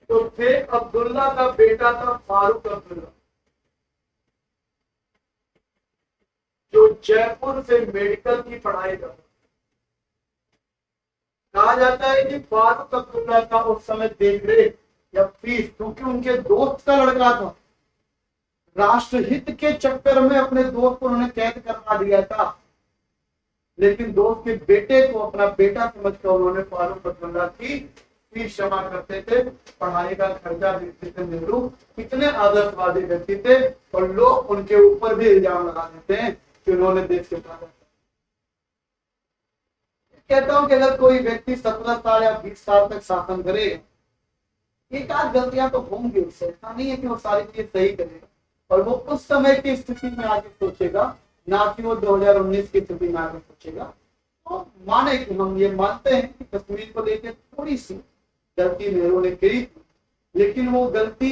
तो शेख अब्दुल्ला का बेटा था फारूक अब्दुल्ला, जो जयपुर से मेडिकल की पढ़ाई कर रहा। कहा जाता है कि फारूक अब्दुल्ला का उस समय देखरेख या फीस, क्योंकि उनके दोस्त का लड़का था, राष्ट्रहित के चक्कर में अपने दोस्त को उन्होंने कैद करवा दिया था, लेकिन दोस्त के बेटे को अपना बेटा समझकर उन्होंने फारूक अब्दुल्ला की फीस जमा करते थे, पढ़ाई का खर्चा देते थे। नेहरू कितने आदर्शवादी व्यक्ति थे, और लोग उनके ऊपर भी इल्जाम लगा देते हैं कि उन्होंने देश के साथ। कहता हूं कि अगर कोई व्यक्ति 17 साल या 20 साल तक शासन करेगा, एक आध गलतियां तो होंगी उससे, ऐसा नहीं है कि वो सारी चीज सही करेगा, और वो उस समय की स्थिति में आगे सोचेगा, ना कि वो 2019 की स्थिति में आगे सोचेगा। तो माने कि हम ये मानते हैं कि कश्मीर को लेकर थोड़ी सी गलती नेहरू ने करी थी, लेकिन वो गलती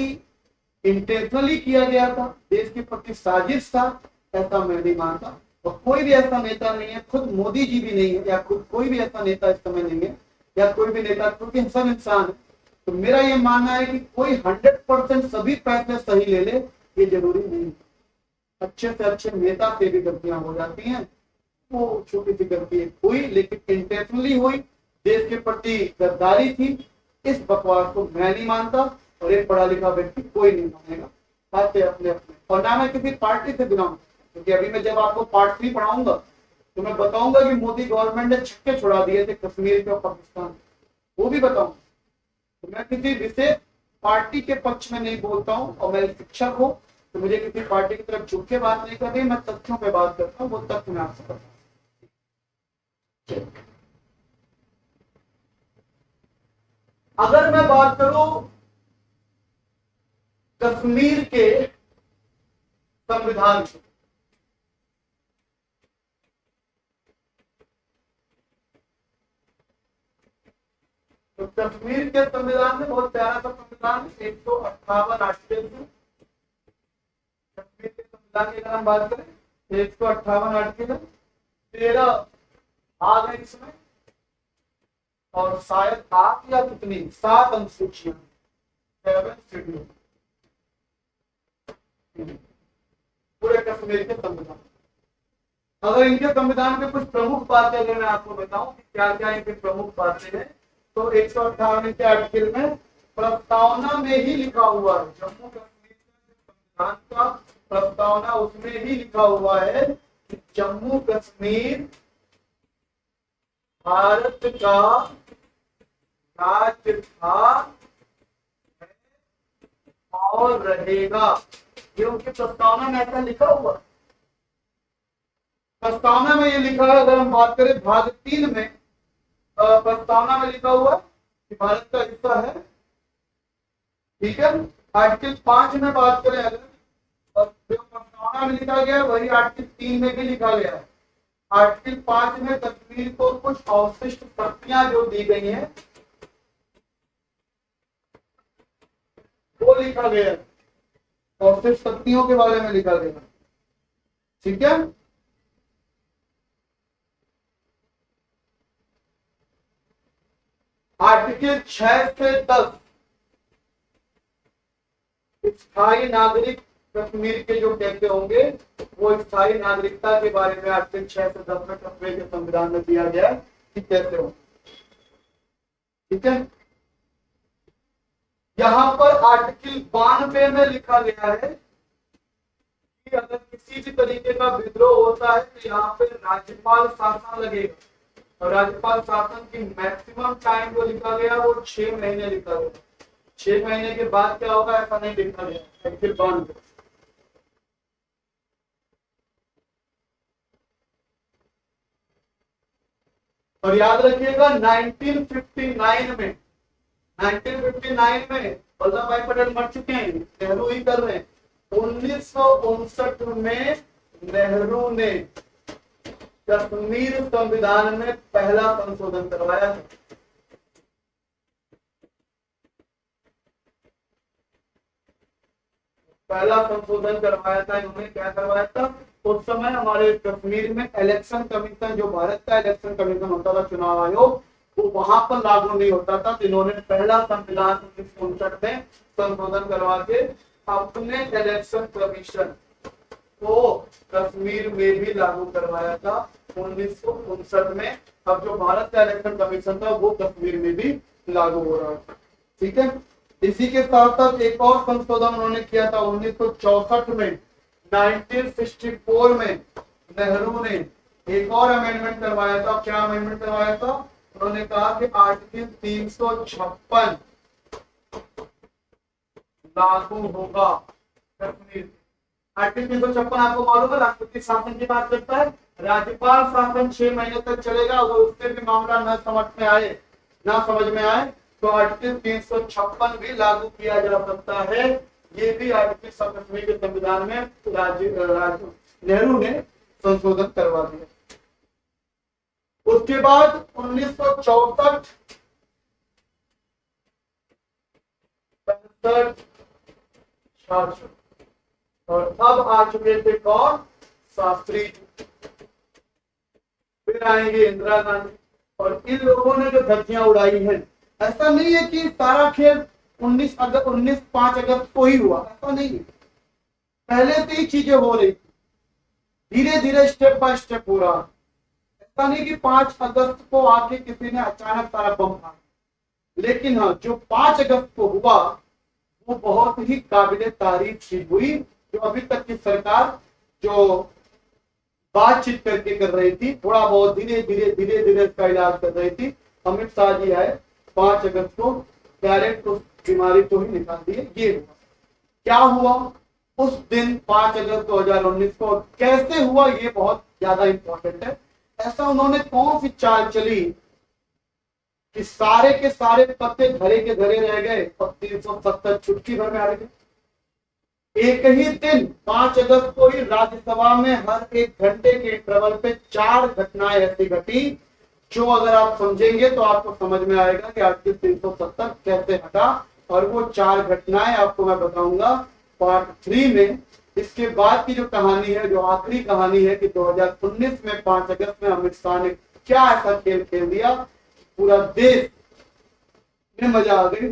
इंटेंशनली किया गया था, देश के प्रति साजिश था, ऐसा मैं नहीं मानता। और कोई भी ऐसा नेता नहीं है, खुद मोदी जी भी नहीं है, या खुद कोई भी ऐसा नेता इस समय नहीं है, या कोई भी नेता, क्योंकि सब इंसान है। तो मेरा ये मानना है कि कोई 100% सभी फैसले सही ले ले, ये जरूरी नहीं। अच्छे से अच्छे नेता से भी गलतियां हो जाती हैं, वो छोटी सी गलती हुई, लेकिन इंटेंशनली हुई, देश के प्रति गद्दारी थी। इस बकवास को मैं नहीं मानता, और एक पढ़ा लिखा व्यक्ति कोई नहीं मानेगा। बातें अपने अपने, और ना मैं किसी पार्टी से बिलोंग, क्योंकि अभी मैं जब आपको पार्ट 3 पढ़ाऊंगा तो मैं बताऊंगा कि मोदी गवर्नमेंट ने छक्के छुड़ा दिए थे कश्मीर के और पाकिस्तान, वो भी बताऊंगा। तो मैं किसी विशेष पार्टी के पक्ष में नहीं बोलता हूँ, और मैं शिक्षक हूँ, तो मुझे किसी पार्टी की तरफ झुक के बात नहीं करनी, मैं तथ्यों पे बात करता हूँ, वो तथ्य मैं आपसे बताऊँ। अगर मैं बात करूं कश्मीर के संविधान की, तो कश्मीर के संविधान में बहुत प्यारा सा संविधान 158 आर्टिकल है। कश्मीर के संविधान की अगर हम बात करें 158 आर्टिकल, 13 भाग है इसमें, और शायद 8 या कितनी 7 अनुसूचियां, 7 शेड्यूल पूरे कश्मीर के संविधान। अगर इनके संविधान में कुछ प्रमुख बातें अगर मैं आपको बताऊं कि क्या क्या इनके प्रमुख बातें हैं, तो 158 के आर्टिकल में प्रस्तावना में ही लिखा हुआ है, जम्मू कश्मीर के संविधान का प्रस्तावना उसमें ही लिखा हुआ है कि जम्मू कश्मीर भारत का राज्य था और रहेगा। ये उनकी प्रस्तावना में ऐसा लिखा हुआ है। प्रस्तावना में ये लिखा है, अगर हम बात करें भाग 3 में, प्रस्तावना में लिखा हुआ है कि भारत का हिस्सा है, ठीक है। आर्टिकल 5 में बात करें अगर, और जो प्रस्तावना में लिखा गया है वही आर्टिकल 3 में भी लिखा गया है। आर्टिकल 5 में कश्मीर को कुछ अवशिष्ट शक्तियां जो दी गई हैं वो लिखा गया है, अवशिष्ट शक्तियों के बारे में लिखा गया, ठीक है। आर्टिकल 6 से 10 स्थायी नागरिक कश्मीर के जो कैसे होंगे, वो स्थायी नागरिकता के बारे में आर्टिकल 6 से 10 में कश्मीर के संविधान में दिया गया है कि कैसे हो, ठीक है। यहां पर आर्टिकल 92 में लिखा गया है कि अगर किसी भी तरीके का विद्रोह होता है तो यहाँ पे राज्यपाल शासन लगेगा, और राज्यपाल शासन की मैक्सिमम टाइम जो लिखा गया वो 6 महीने लिखा गया। 6 महीने के बाद क्या होगा ऐसा नहीं लिखा गया आर्टिकल 92। और याद रखिएगा 1959 में वल्लभ भाई पटेल मर चुके हैं, नेहरू ही कर रहे हैं। 1959 में नेहरू ने कश्मीर संविधान में पहला संशोधन करवाया था। पहला संशोधन करवाया था इन्होंने। क्या करवाया था? उस समय हमारे कश्मीर में इलेक्शन कमीशन, जो भारत का इलेक्शन कमीशन होता था, चुनाव आयोग, वो वहां पर लागू नहीं होता था। तो इन्होंने पहला संविधान 1959 में संशोधन करवा के अपने इलेक्शन कमीशन को कश्मीर में भी लागू करवाया था 1959 में। अब जो भारत का इलेक्शन कमीशन था वो कश्मीर में भी लागू हो रहा था, ठीक है। इसी के साथ साथ एक और संशोधन उन्होंने किया था 1964 में। 1964 में नेहरू ने एक और अमेंडमेंट करवाया था। क्या अमेंडमेंट करवाया था? उन्होंने कहा कि आर्टिकल 356 लागू होगा कश्मीर। आर्टिकल 356 आपको मालूम है राष्ट्रपति शासन की बात करता है। राज्यपाल शासन 6 महीने तक चलेगा। अगर उससे भी मामला न समझ में आए तो आर्टिकल 356 भी लागू किया जा सकता है। ये भी आर्टिकल कश्मीर के संविधान में नेहरू ने संशोधन करवा दिया। उसके बाद 1964 और अब आ चुके थे कौन? शास्त्री। फिर आएंगे इंदिरा गांधी। और इन लोगों ने जो धज्जियां उड़ाई हैं, ऐसा नहीं है कि सारा खेल 5 अगस्त को ही हुआ, ऐसा नहीं है। पहले से ही चीजें हो रही थी, धीरे धीरे स्टेप बाय स्टेप हो रहा है। ऐसा नहीं कि 5 अगस्त को आके किसी ने अचानक सारा बम मारा। लेकिन हाँ, जो 5 अगस्त को हुआ वो बहुत ही काबिले तारीफ चीज हुई। जो अभी तक की सरकार जो बातचीत करके कर रही थी, थोड़ा बहुत धीरे धीरे इसका इलाज कर रही थी, अमित शाह जी आए 5 अगस्त को डायरेक्ट उस बीमारी को ही निकाल दिए। ये हुआ। क्या हुआ उस दिन 5 अगस्त 2019 को, कैसे हुआ, ये बहुत ज्यादा इंपॉर्टेंट है। ऐसा उन्होंने कौन सी चाल चली कि सारे के सारे पत्ते घरे के घरे रह गए और 370 चुटकी भर में आ गए। एक ही दिन 5 अगस्त को ही राज्यसभा में हर 1 घंटे के इंटरवल पे 4 घटनाएं ऐसी घटी जो अगर आप समझेंगे तो आपको समझ में आएगा कि आर्टिकल 370 कैसे हटा, और वो 4 घटनाएं आपको मैं बताऊंगा पार्ट 3 में। इसके बाद की जो कहानी है, जो आखिरी कहानी है कि 2019 में 5 अगस्त में अमित शाह ने क्या ऐसा खेल खेल दिया, पूरा देश में मजा आ गई।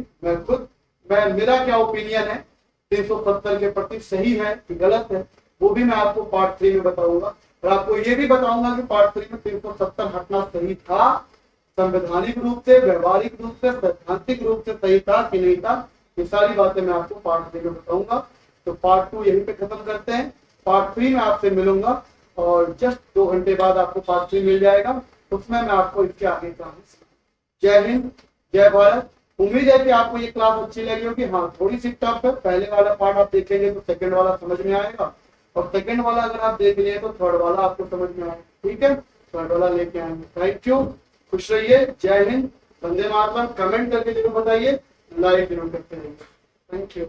मेरा क्या ओपिनियन है 370 के प्रति, सही है कि गलत है, वो भी मैं आपको पार्ट 3 में बताऊंगा। और आपको ये भी बताऊंगा कि पार्ट 3 में 370 हटना सही था, संवैधानिक रूप से, व्यवहारिक रूप से, सैद्धांतिक रूप से सही था कि नहीं था। ये सारी बातें मैं आपको पार्ट 3 में बताऊंगा। तो पार्ट 2 यहीं पे खत्म करते हैं। पार्ट 3 में आपसे मिलूंगा और जस्ट 2 घंटे बाद आपको पार्ट 3 मिल जाएगा, उसमें मैं आपको इसके आगे कहानी। जय हिंद, जय भारत। उम्मीद है कि आपको ये क्लास अच्छी लगी होगी। हाँ, थोड़ी सी टफ है, पहले वाला पार्ट आप देखेंगे तो सेकंड वाला समझ में आएगा, और सेकंड वाला अगर आप देख लिए तो थर्ड वाला आपको समझ में आएगा। ठीक है, थर्ड वाला लेके आएंगे। थैंक यू, खुश रहिए, जय हिंद, वंदे मातरम। कमेंट करके जरूर बताइए, लाइक जरूर करते रहिए। Thank you.